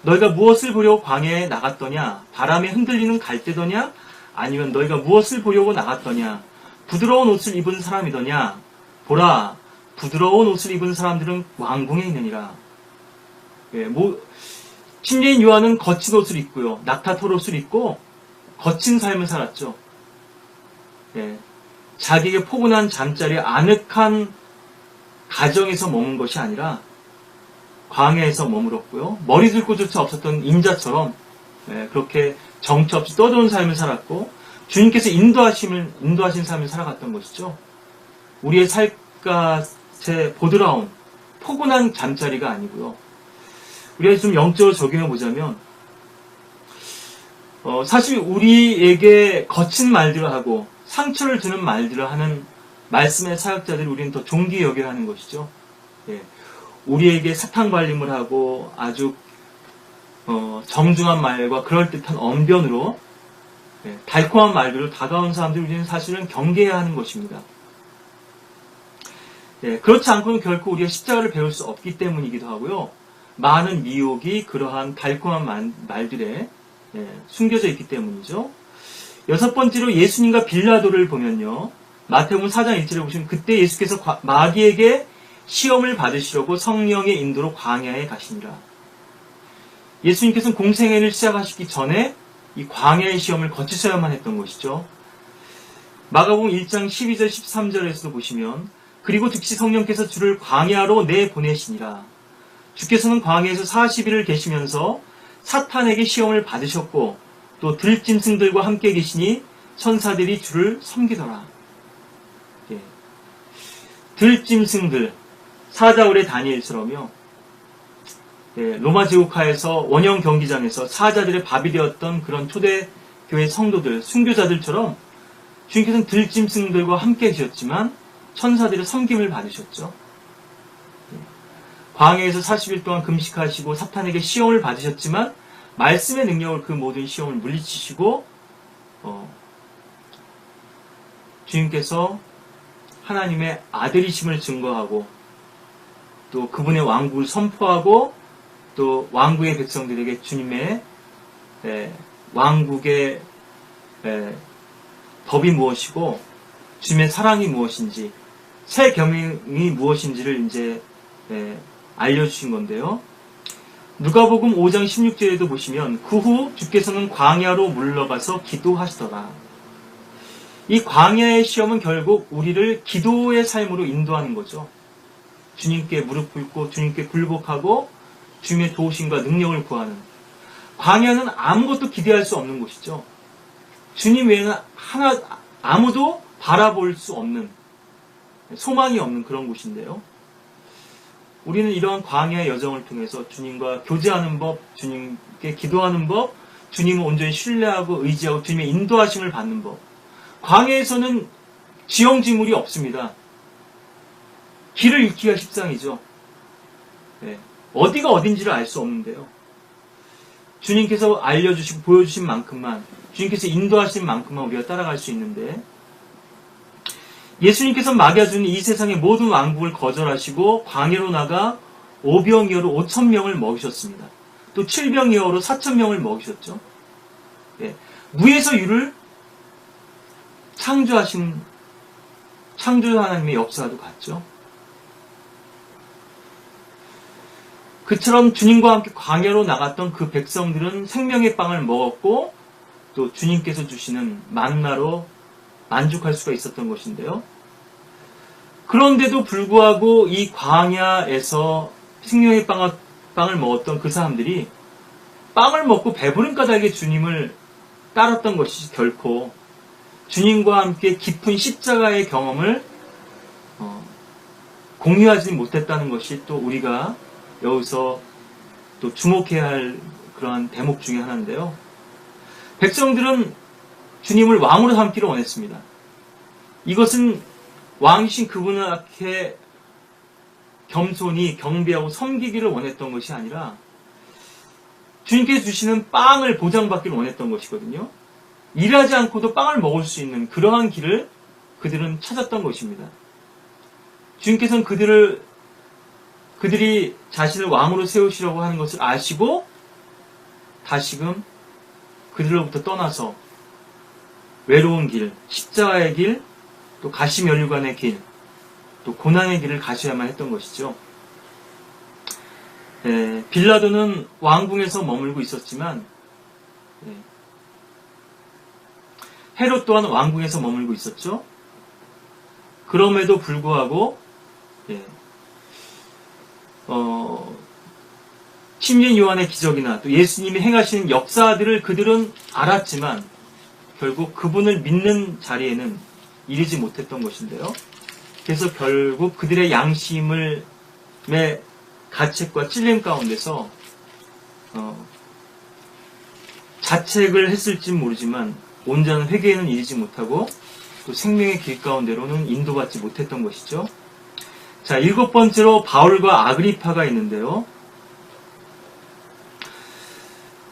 너희가 무엇을 보려고 광야에 나갔더냐? 바람에 흔들리는 갈대더냐? 아니면 너희가 무엇을 보려고 나갔더냐? 부드러운 옷을 입은 사람이더냐? 보라, 부드러운 옷을 입은 사람들은 왕궁에 있느니라. 침례인 요한은 거친 옷을 입고요. 낙타털 옷을 입고 거친 삶을 살았죠. 자기에게 포근한 잠자리 아늑한 가정에서 머문 것이 아니라 광야에서 머물었고요. 머리 들 곳조차 없었던 인자처럼 그렇게 정처 없이 떠도는 삶을 살았고 주님께서 인도하신 삶을 살아갔던 것이죠. 우리의 삶같이 보드라운 포근한 잠자리가 아니고요. 우리가 좀 영적으로 적용해 보자면 사실 우리에게 거친 말들을 하고 상처를 주는 말들을 하는 말씀의 사역자들이 우리는 더 존귀히 여겨야 하는 것이죠. 우리에게 사탕 발림을 하고 아주 정중한 말과 그럴듯한 언변으로 달콤한 말들로 다가온 사람들을 우리는 사실은 경계해야 하는 것입니다. 그렇지 않고는 결코 우리가 십자가를 배울 수 없기 때문이기도 하고요. 많은 미혹이 그러한 달콤한 말들에 숨겨져 있기 때문이죠. 여섯 번째로 예수님과 빌라도를 보면요. 마태복음 4장 1절에 보시면 그때 예수께서 마귀에게 시험을 받으시려고 성령의 인도로 광야에 가시니라. 예수님께서는 공생애를 시작하시기 전에 이 광야의 시험을 거치셔야만 했던 것이죠. 마가복음 1장 12절 13절에서도 보시면 그리고 즉시 성령께서 주를 광야로 내보내시니라. 주께서는 광야에서 40일을 계시면서 사탄에게 시험을 받으셨고 또 들짐승들과 함께 계시니 천사들이 주를 섬기더라. 들짐승들, 사자울의 다니엘처럼요. 로마 제국하에서 원형 경기장에서 사자들의 밥이 되었던 그런 초대교회 성도들, 순교자들처럼 주님께서는 들짐승들과 함께 계셨지만 천사들의 섬김을 받으셨죠. 광야에서 40일 동안 금식하시고 사탄에게 시험을 받으셨지만 말씀의 능력으로 그 모든 시험을 물리치시고 주님께서 하나님의 아들이심을 증거하고 또 그분의 왕국을 선포하고 또 왕국의 백성들에게 주님의 왕국의 법이 무엇이고 주님의 사랑이 무엇인지 새 계명이 무엇인지를 이제 알려주신 건데요. 누가복음 5장 16절에도 보시면 그 후 주께서는 광야로 물러가서 기도하시더라. 이 광야의 시험은 결국 우리를 기도의 삶으로 인도하는 거죠. 주님께 무릎 꿇고 주님께 굴복하고 주님의 도우심과 능력을 구하는. 광야는 아무것도 기대할 수 없는 곳이죠. 주님 외에는 아무도 바라볼 수 없는, 소망이 없는 그런 곳인데요. 우리는 이러한 광야의 여정을 통해서 주님과 교제하는 법, 주님께 기도하는 법, 주님을 온전히 신뢰하고 의지하고 주님의 인도하심을 받는 법. 광야에서는 지형지물이 없습니다. 길을 잃기가 십상이죠. 어디가 어딘지를 알 수 없는데요. 주님께서 알려주시고 보여주신 만큼만, 주님께서 인도하신 만큼만 우리가 따라갈 수 있는데, 예수님께서 마귀가 주는 이 세상의 모든 왕국을 거절하시고 광야로 나가 오병이어로 5,000명을 먹이셨습니다. 또 7병이어로 4,000명을 먹이셨죠. 무에서 유를 창조 하나님의 역사도 같죠. 그처럼 주님과 함께 광야로 나갔던 그 백성들은 생명의 빵을 먹었고 또 주님께서 주시는 만나로 만족할 수가 있었던 것인데요. 그런데도 불구하고 이 광야에서 생명의 빵을 먹었던 그 사람들이 빵을 먹고 배부른 까닭에 주님을 따랐던 것이 결코 주님과 함께 깊은 십자가의 경험을 공유하지 못했다는 것이 또 우리가 여기서 또 주목해야 할 그러한 대목 중에 하나인데요. 백성들은 주님을 왕으로 삼기를 원했습니다. 이것은 왕이신 그분 앞에 겸손히 경배하고 섬기기를 원했던 것이 아니라 주님께서 주시는 빵을 보장받기를 원했던 것이거든요. 일하지 않고도 빵을 먹을 수 있는 그러한 길을 그들은 찾았던 것입니다. 주님께서는 그들이 자신을 왕으로 세우시려고 하는 것을 아시고 다시금 그들로부터 떠나서 외로운 길, 십자가의 길, 또 가시면류관의 길, 또 고난의 길을 가셔야만 했던 것이죠. 빌라도는 왕궁에서 머물고 있었지만 헤롯 또한 왕궁에서 머물고 있었죠. 그럼에도 불구하고 침례 요한의 기적이나 또 예수님이 행하시는 역사들을 그들은 알았지만 결국 그분을 믿는 자리에는 이르지 못했던 것인데요. 그래서 결국 그들의 양심의 가책과 찔림 가운데서 자책을 했을진 모르지만 온전한 회개에는 이르지 못하고 또 생명의 길 가운데로는 인도받지 못했던 것이죠. 자, 일곱 번째로 바울과 아그리파가 있는데요.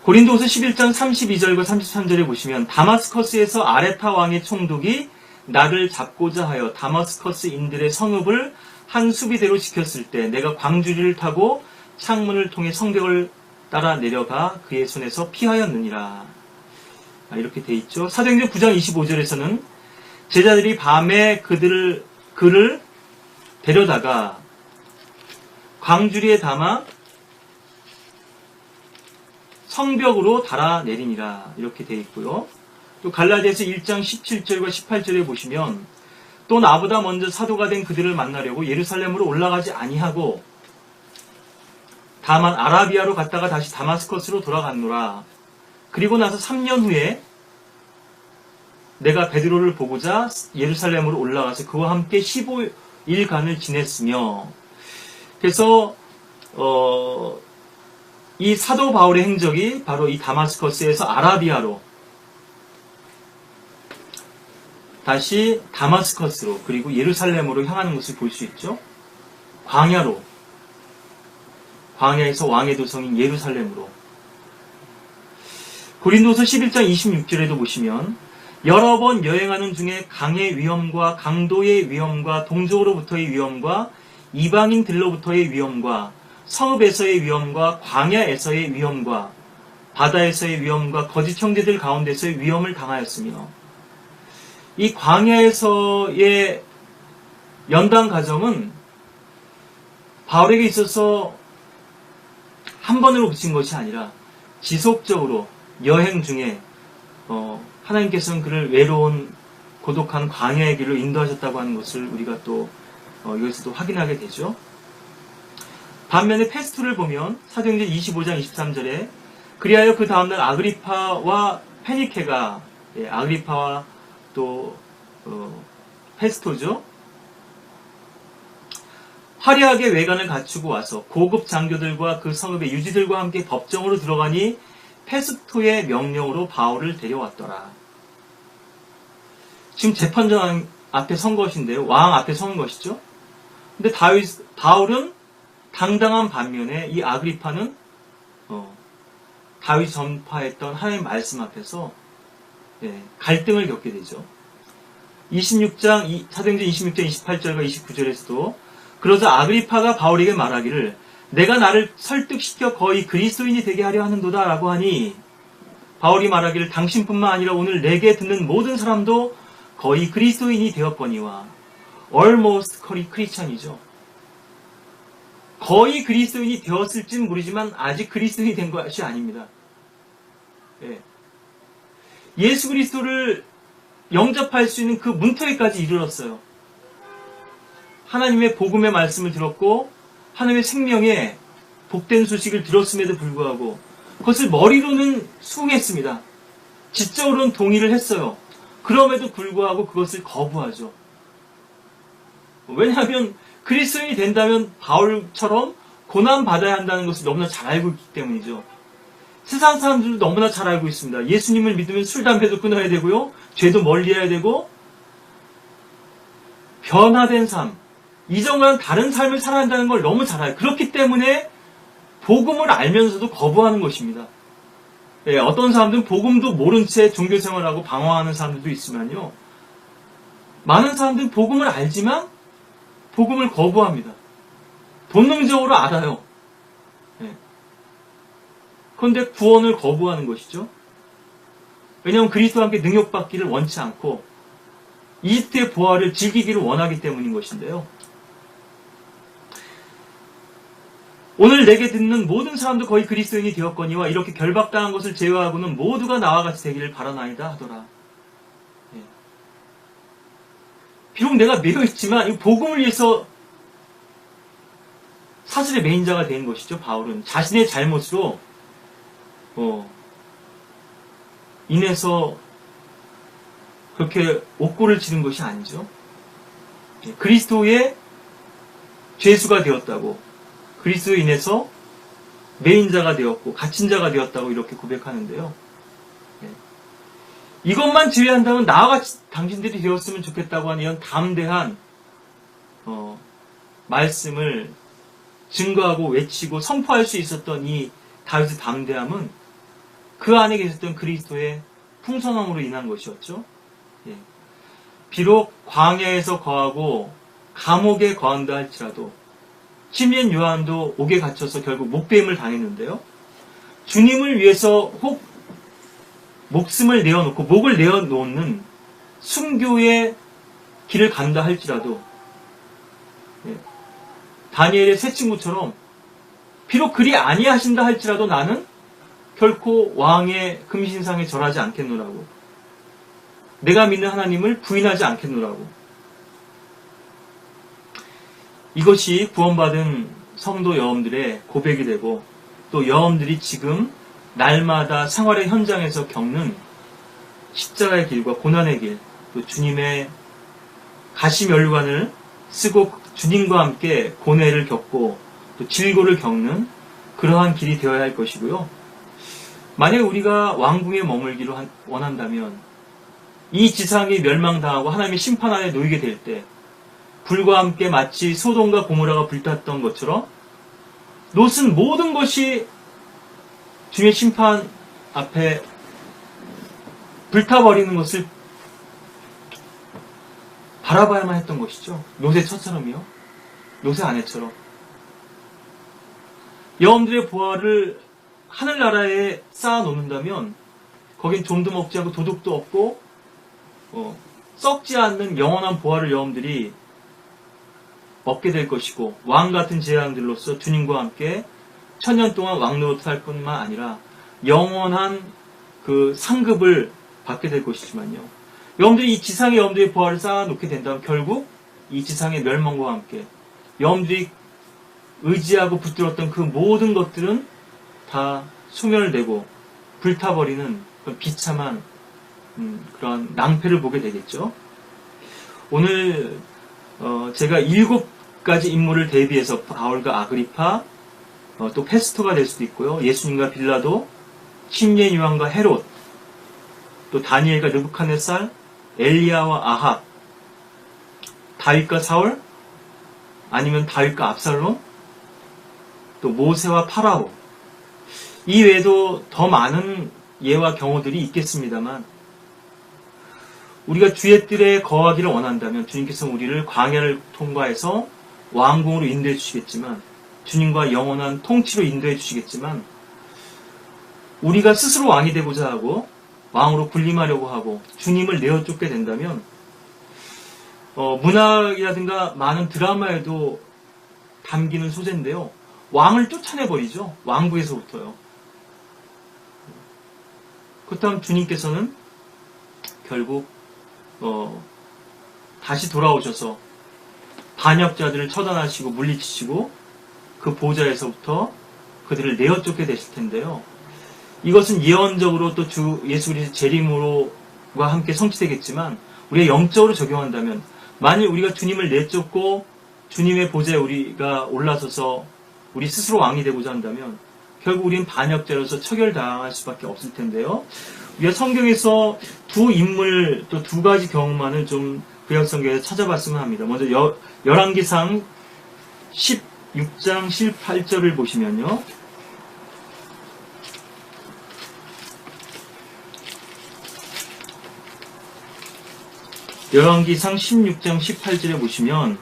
고린도후서 11장 32절과 33절에 보시면 다마스커스에서 아레타 왕의 총독이 나를 잡고자 하여 다마스커스인들의 성읍을 한 수비대로 지켰을 때 내가 광주리를 타고 창문을 통해 성벽을 따라 내려가 그의 손에서 피하였느니라. 이렇게 돼 있죠. 사도행전 9장 25절에서는 제자들이 밤에 그를 데려다가 광주리에 담아 성벽으로 달아내리니라. 이렇게 돼 있고요. 또 갈라디아서 1장 17절과 18절에 보시면 또 나보다 먼저 사도가 된 그들을 만나려고 예루살렘으로 올라가지 아니하고 다만 아라비아로 갔다가 다시 다마스커스로 돌아갔노라. 그리고 나서 3년 후에 내가 베드로를 보고자 예루살렘으로 올라가서 그와 함께 15일간을 지냈으며, 그래서 이 사도 바울의 행적이 바로 이 다마스커스에서 아라비아로 다시 다마스커스로 그리고 예루살렘으로 향하는 것을 볼 수 있죠. 광야에서 왕의 도성인 예루살렘으로. 고린도서 11장 26절에도 보시면 여러 번 여행하는 중에 강의 위험과 강도의 위험과 동족으로부터의 위험과 이방인들로부터의 위험과 성읍에서의 위험과 광야에서의 위험과 바다에서의 위험과 거짓 형제들 가운데서의 위험을 당하였으며, 이 광야에서의 연단 과정은 바울에게 있어서 한 번으로 그친 것이 아니라 지속적으로 여행 중에 하나님께서는 그를 외로운 고독한 광야의 길로 인도하셨다고 하는 것을 우리가 또 여기서도 확인하게 되죠. 반면에 페스토를 보면 사도행전 25장 23절에 그리하여 그 다음날 아그리파와 페니케가, 아그리파와 또 페스토죠, 화려하게 외관을 갖추고 와서 고급 장교들과 그 성읍의 유지들과 함께 법정으로 들어가니 페스토의 명령으로 바울을 데려왔더라. 지금 재판장 앞에 선 것인데요. 왕 앞에 선 것이죠. 근데 바울은 당당한 반면에 이 아그리파는 다윗이 전파했던 하나님의 말씀 앞에서 갈등을 겪게 되죠. 사도행전 26장 28절과 29절에서도 그러자 아그리파가 바울에게 말하기를 내가 나를 설득시켜 거의 그리스도인이 되게 하려 하는도다 라고 하니, 바울이 말하기를 당신뿐만 아니라 오늘 내게 듣는 모든 사람도 거의 그리스도인이 되었거니와, almost 크리스찬이죠. 거의 그리스도인이 되었을지는 모르지만 아직 그리스도인이 된 것이 아닙니다. 예수 그리스도를 영접할 수 있는 그 문턱에까지 이르렀어요. 하나님의 복음의 말씀을 들었고 하나님의 생명의 복된 소식을 들었음에도 불구하고 그것을 머리로는 수긍했습니다. 지적으로는 동의를 했어요. 그럼에도 불구하고 그것을 거부하죠. 왜냐하면 그리스도인이 된다면 바울처럼 고난받아야 한다는 것을 너무나 잘 알고 있기 때문이죠. 세상 사람들도 너무나 잘 알고 있습니다. 예수님을 믿으면 술, 담배도 끊어야 되고요. 죄도 멀리해야 되고, 변화된 삶, 이전과는 다른 삶을 살아야 한다는 걸 너무 잘 알아요. 그렇기 때문에 복음을 알면서도 거부하는 것입니다. 어떤 사람들은 복음도 모른 채 종교생활하고 방황하는 사람들도 있으면요, 많은 사람들은 복음을 알지만 복음을 거부합니다. 본능적으로 알아요. 그런데 구원을 거부하는 것이죠. 왜냐하면 그리스도와 함께 능력받기를 원치 않고 이집트의 부활을 즐기기를 원하기 때문인 것인데요. 오늘 내게 듣는 모든 사람도 거의 그리스도인이 되었거니와 이렇게 결박당한 것을 제외하고는 모두가 나와 같이 되기를 바라나이다 하더라. 비록 내가 매여 있지만 이 복음을 위해서 사슬의 매인자가 된 것이죠. 바울은 자신의 잘못으로 인해서 그렇게 옥고를 치른 것이 아니죠. 그리스도의 죄수가 되었다고, 그리스도에 인해서 매인자가 되었고 갇힌 자가 되었다고 이렇게 고백하는데요. 이것만 제외한다면 나와 같이 당신들이 되었으면 좋겠다고 하는 이런 담대한 말씀을 증거하고 외치고 선포할 수 있었던 이 다윗의 담대함은 그 안에 계셨던 그리스도의 풍성함으로 인한 것이었죠. 예. 비록 광야에서 거하고 감옥에 거한다 할지라도 시몬 요한도 옥에 갇혀서 결국 목배임을 당했는데요. 주님을 위해서 혹 목숨을 내어놓고 목을 내어놓는 순교의 길을 간다 할지라도 다니엘의 세 친구처럼 비록 그리 아니하신다 할지라도 나는 결코 왕의 금신상에 절하지 않겠노라고, 내가 믿는 하나님을 부인하지 않겠노라고. 이것이 구원받은 성도 여러분들의 고백이 되고, 또 여러분들이 지금 날마다 생활의 현장에서 겪는 십자가의 길과 고난의 길, 또 주님의 가시면류관을 쓰고 주님과 함께 고뇌를 겪고 또 질고를 겪는 그러한 길이 되어야 할 것이고요. 만약 우리가 왕궁에 머물기를 원한다면 이 지상이 멸망당하고 하나님의 심판 안에 놓이게 될 때 불과 함께 마치 소돔과 고모라가 불탔던 것처럼 롯은 모든 것이 주님의 심판 앞에 불타버리는 것을 바라봐야만 했던 것이죠. 롯의 처처럼이요. 롯의 아내처럼. 여러분들의 보화를 하늘나라에 쌓아놓는다면 거긴 좀도 먹지 않고 도둑도 없고 썩지 않는 영원한 보화를 여러분들이 얻게 될 것이고, 왕같은 제왕들로서 주님과 함께 천년 동안 왕노릇할 뿐만 아니라 영원한 그 상급을 받게 될 것이지만요. 여러분들이 이 지상에 여러분들의 보화를 쌓아놓게 된다면 결국 이 지상의 멸망과 함께 여러분들이 의지하고 붙들었던 그 모든 것들은 다 소멸되고 불타버리는 그런 비참한 그런 낭패를 보게 되겠죠. 오늘 제가 7가지 인물을 대비해서 바울과 아그리파, 또 페스토가 될 수도 있고요. 예수님과 빌라도, 시몬 요한과 헤롯, 또 다니엘과 느부갓네살, 엘리야와 아합, 다윗과 사울, 아니면 다윗과 압살롬, 또 모세와 파라오, 이 외에도 더 많은 예와 경우들이 있겠습니다만, 우리가 주의 뜰에 거하기를 원한다면 주님께서 우리를 광야를 통과해서 왕궁으로 인도해 주시겠지만, 주님과 영원한 통치로 인도해 주시겠지만, 우리가 스스로 왕이 되고자 하고 왕으로 군림하려고 하고 주님을 내어쫓게 된다면 문학이라든가 많은 드라마에도 담기는 소재인데요. 왕을 쫓아내버리죠. 왕궁에서부터요. 그렇다면 주님께서는 결국 다시 돌아오셔서 반역자들을 처단하시고 물리치시고 그 보좌에서부터 그들을 내어쫓게 되실 텐데요. 이것은 예언적으로 또 주 예수 그리스도의 재림으로와 함께 성취되겠지만, 우리가 영적으로 적용한다면 만일 우리가 주님을 내쫓고 주님의 보좌에 우리가 올라서서 우리 스스로 왕이 되고자 한다면 결국 우리는 반역자로서 처결당할 수밖에 없을 텐데요. 우리가 성경에서 두 인물 또 2가지 경우만을 좀 구약성경에서 찾아봤으면 합니다. 먼저 열왕기상 16장 18절을 보시면요. 열왕기상 16장 18절에 보시면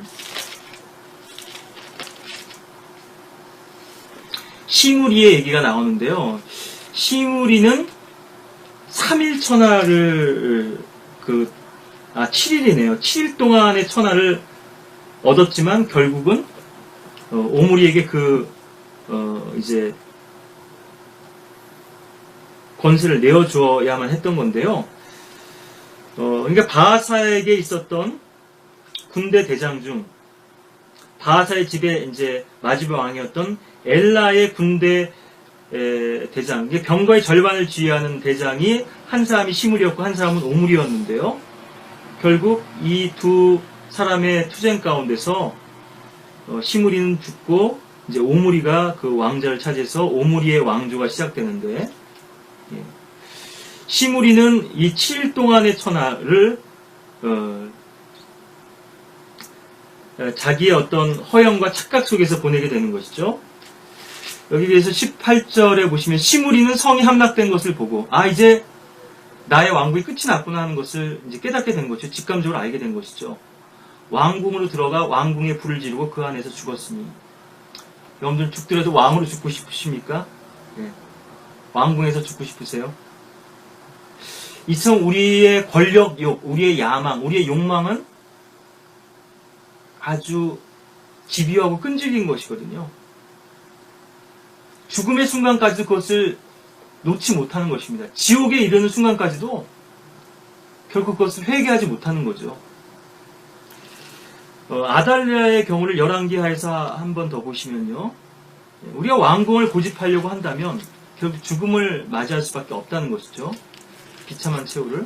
시므리의 얘기가 나오는데요. 시므리는 3일 천하를 7일이네요. 7일 동안의 천하를 얻었지만 결국은 오므리에게 이제 권세를 내어주어야만 했던 건데요. 그러니까 바하사에게 있었던 군대 대장 중 바하사의 집에 이제 마지막 왕이었던 엘라의 군대 대장, 이게 병거의 절반을 지휘하는 대장이 한 사람이 시므리였고 한 사람은 오므리였는데요. 결국 이 두 사람의 투쟁 가운데서 시므리는 죽고 이제 오므리가 그 왕자를 차지해서 오므리의 왕조가 시작되는데, 시므리는 이 7일 동안의 천하를 자기의 어떤 허영과 착각 속에서 보내게 되는 것이죠. 여기 대해서 18절에 보시면 시므리는 성이 함락된 것을 보고 이제 나의 왕국이 끝이 났구나 하는 것을 이제 깨닫게 된 거죠. 직감적으로 알게 된 것이죠. 왕궁으로 들어가 왕궁에 불을 지르고 그 안에서 죽었으니. 여러분들 죽더라도 왕으로 죽고 싶으십니까? 네. 왕궁에서 죽고 싶으세요? 이처럼 우리의 권력욕, 우리의 야망, 우리의 욕망은 아주 집요하고 끈질긴 것이거든요. 죽음의 순간까지도 그것을 놓지 못하는 것입니다. 지옥에 이르는 순간까지도 결국 그것을 회개하지 못하는 거죠. 아달랴의 경우를 열왕기하에서 한 번 더 보시면요. 우리가 왕궁을 고집하려고 한다면 결국 죽음을 맞이할 수밖에 없다는 것이죠. 비참한 최후를.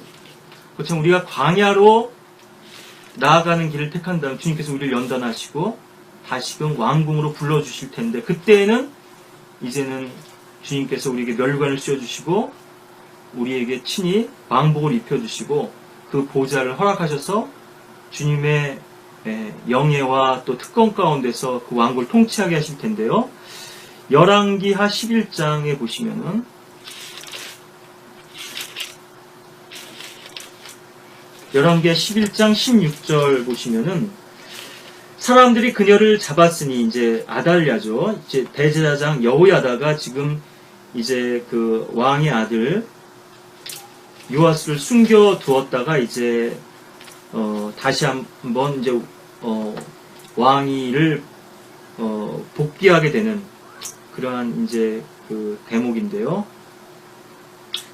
그렇지만 우리가 광야로 나아가는 길을 택한다면 주님께서 우리를 연단하시고 다시금 왕궁으로 불러주실 텐데 그때에는 이제는 주님께서 우리에게 멸관을 씌워주시고 우리에게 친히 왕복을 입혀주시고 그 보좌를 허락하셔서 주님의 영예와 또 특권 가운데서 그 왕국을 통치하게 하실 텐데요. 열왕기하 11장에 보시면은 열왕기하 11장 16절 보시면은 사람들이 그녀를 잡았으니 이제 아달랴죠. 이제 대제사장 여호야다가 지금 이제 그 왕의 아들 요아스를 숨겨 두었다가 이제 다시 한번 이제 왕위를 복귀하게 되는 그러한 이제 그 대목인데요.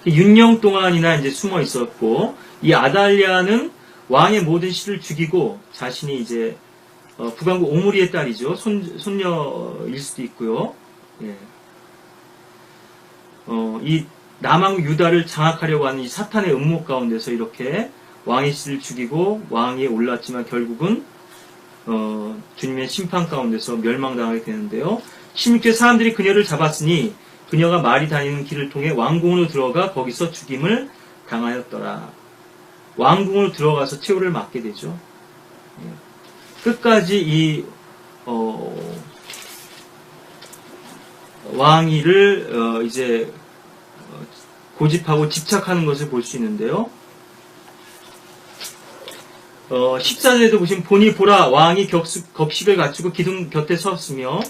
6년 동안이나 이제 숨어 있었고 이 아달랴는 왕의 모든 씨를 죽이고 자신이 이제 북왕국 오므리의 딸이죠. 손녀일 수도 있고요. 예. 이 남왕국 유다를 장악하려고 하는 이 사탄의 음모 가운데서 이렇게 왕의 씨를 죽이고 왕위에 올랐지만 결국은 주님의 심판 가운데서 멸망당하게 되는데요. 16절 사람들이 그녀를 잡았으니 그녀가 말이 다니는 길을 통해 왕궁으로 들어가 거기서 죽임을 당하였더라. 왕궁으로 들어가서 최후를 맞게 되죠. 끝까지 이 왕위를 이제 고집하고 집착하는 것을 볼 수 있는데요. 14절에도 보시면 보니 보라 왕이 격식을 갖추고 기둥 곁에 섰으며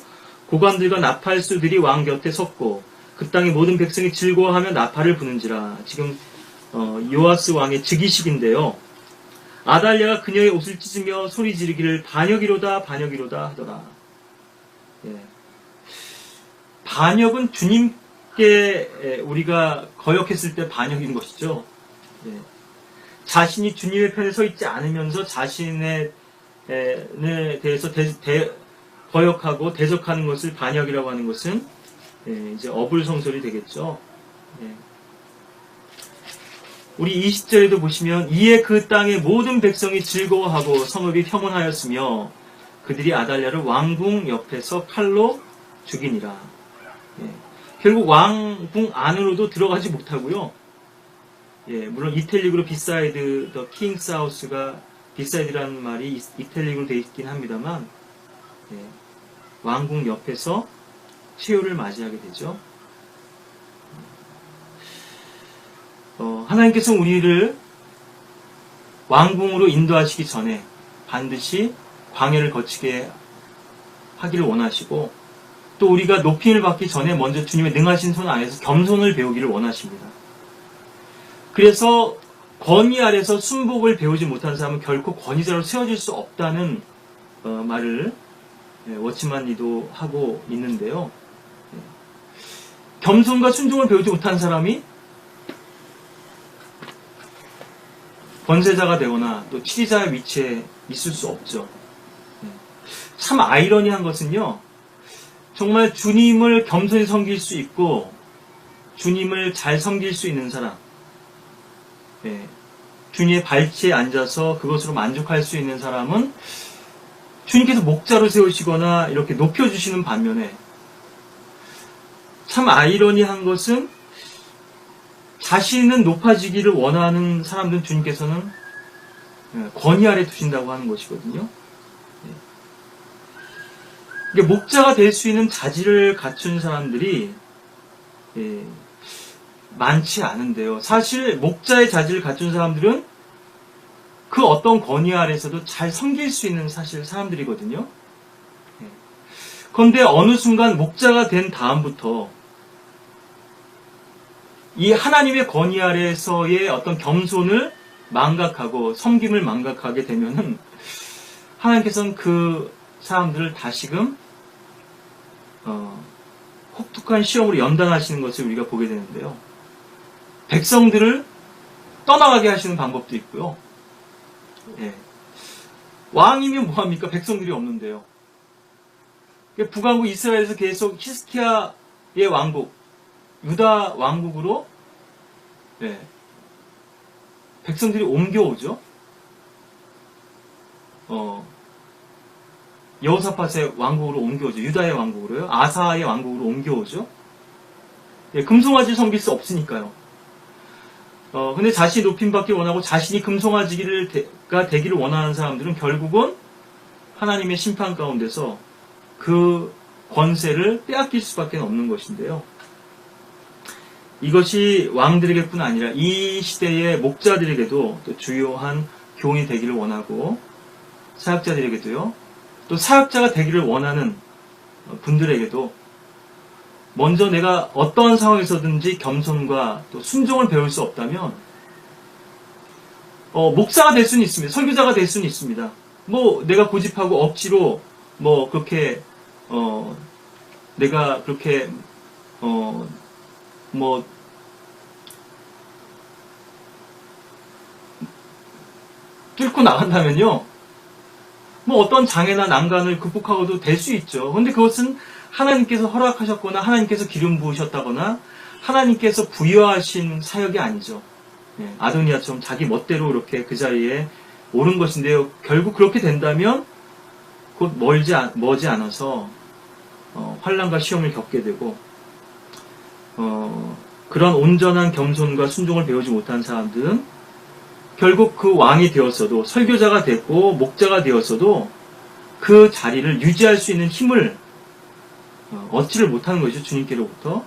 고관들과 나팔수들이 왕 곁에 섰고 그 땅의 모든 백성이 즐거워하며 나팔을 부는지라. 지금 요아스 왕의 즉위식인데요. 아달랴가 그녀의 옷을 찢으며 소리 지르기를 반역이로다 반역이로다 하더라. 예. 반역은 주님께 우리가 거역했을 때 반역인 것이죠. 예. 자신이 주님의 편에 서 있지 않으면서 자신에 대해서 거역하고 대적하는 것을 반역이라고 하는 것은 이제 어불성설이 되겠죠. 예. 우리 20절에도 보시면 이에 그 땅의 모든 백성이 즐거워하고 성읍이 평온하였으며 그들이 아달랴를 왕궁 옆에서 칼로 죽이니라. 예. 결국 왕궁 안으로도 들어가지 못하고요. 예, 물론 이탈릭으로 비사이드 더 킹스 하우스가 비사이드라는 말이 이탈릭으로 되어 있긴 합니다만 예, 왕궁 옆에서 최후를 맞이하게 되죠. 하나님께서 우리를 왕궁으로 인도하시기 전에 반드시 광야를 거치게 하기를 원하시고 또 우리가 높임을 받기 전에 먼저 주님의 능하신 손 안에서 겸손을 배우기를 원하십니다. 그래서 권위 아래서 순복을 배우지 못한 사람은 결코 권위자로 세워질 수 없다는 말을 워치만 리도 하고 있는데요. 겸손과 순종을 배우지 못한 사람이 권세자가 되거나 또 치리자의 위치에 있을 수 없죠. 참 아이러니한 것은요. 정말 주님을 겸손히 섬길 수 있고 주님을 잘 섬길 수 있는 사람, 주님의 발치에 앉아서 그것으로 만족할 수 있는 사람은 주님께서 목자로 세우시거나 이렇게 높여주시는 반면에 참 아이러니한 것은 자신은 높아지기를 원하는 사람들은 주님께서는 권위 아래 두신다고 하는 것이거든요. 이게 목자가 될 수 있는 자질을 갖춘 사람들이 많지 않은데요. 사실 목자의 자질을 갖춘 사람들은 그 어떤 권위 아래서도 잘 섬길 수 있는 사실 사람들이거든요. 그런데 어느 순간 목자가 된 다음부터 이 하나님의 권위 아래에서의 어떤 겸손을 망각하고 섬김을 망각하게 되면은 하나님께서는 그 사람들을 다시금 혹독한 시험으로 연단하시는 것을 우리가 보게 되는데요. 백성들을 떠나가게 하시는 방법도 있고요. 왕이면 뭐합니까? 백성들이 없는데요. 북왕국 이스라엘에서 계속 히스키야의 왕국, 유다 왕국으로 백성들이 옮겨오죠. 여호사밧의 왕국으로 옮겨오죠. 유다의 왕국으로요. 아사의 왕국으로 옮겨오죠. 금송아지 섬길 수 없으니까요. 근데 자신이 높임받기 원하고 자신이 금송아지가 되기를 원하는 사람들은 결국은 하나님의 심판 가운데서 그 권세를 빼앗길 수밖에 없는 것인데요. 이것이 왕들에게뿐 아니라 이 시대의 목자들에게도 또 주요한 교훈이 되기를 원하고 사역자들에게도요. 또 사역자가 되기를 원하는 분들에게도 먼저 내가 어떠한 상황에서든지 겸손과 또 순종을 배울 수 없다면 목사가 될 수는 있습니다. 설교자가 될 수는 있습니다. 내가 고집하고 억지로 그렇게 내가 그렇게 뚫고 나간다면요. 어떤 장애나 난간을 극복하고도 될 수 있죠. 그런데 그것은 하나님께서 허락하셨거나 하나님께서 기름 부으셨다거나 하나님께서 부여하신 사역이 아니죠. 아도니아처럼 자기 멋대로 이렇게 그 자리에 오른 것인데요. 결국 그렇게 된다면 곧 머지 않아서 환난과 시험을 겪게 되고 그런 온전한 겸손과 순종을 배우지 못한 사람들은 결국 그 왕이 되었어도 설교자가 됐고 목자가 되었어도 그 자리를 유지할 수 있는 힘을 얻지를 못하는 것이죠. 주님께로부터.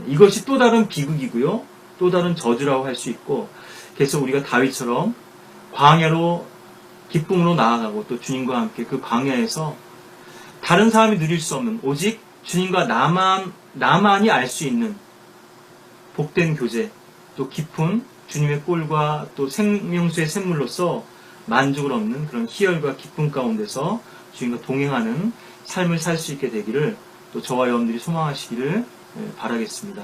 이것이 또 다른 비극이고요. 또 다른 저주라고 할 수 있고 그래서 우리가 다윗처럼 광야로 기쁨으로 나아가고 또 주님과 함께 그 광야에서 다른 사람이 누릴 수 없는 오직 주님과 나만이 알 수 있는 복된 교제 또 깊은 주님의 꼴과 또 생명수의 샘물로서 만족을 얻는 그런 희열과 기쁨 가운데서 주님과 동행하는 삶을 살 수 있게 되기를 또 저와 여러분들이 소망하시기를 바라겠습니다.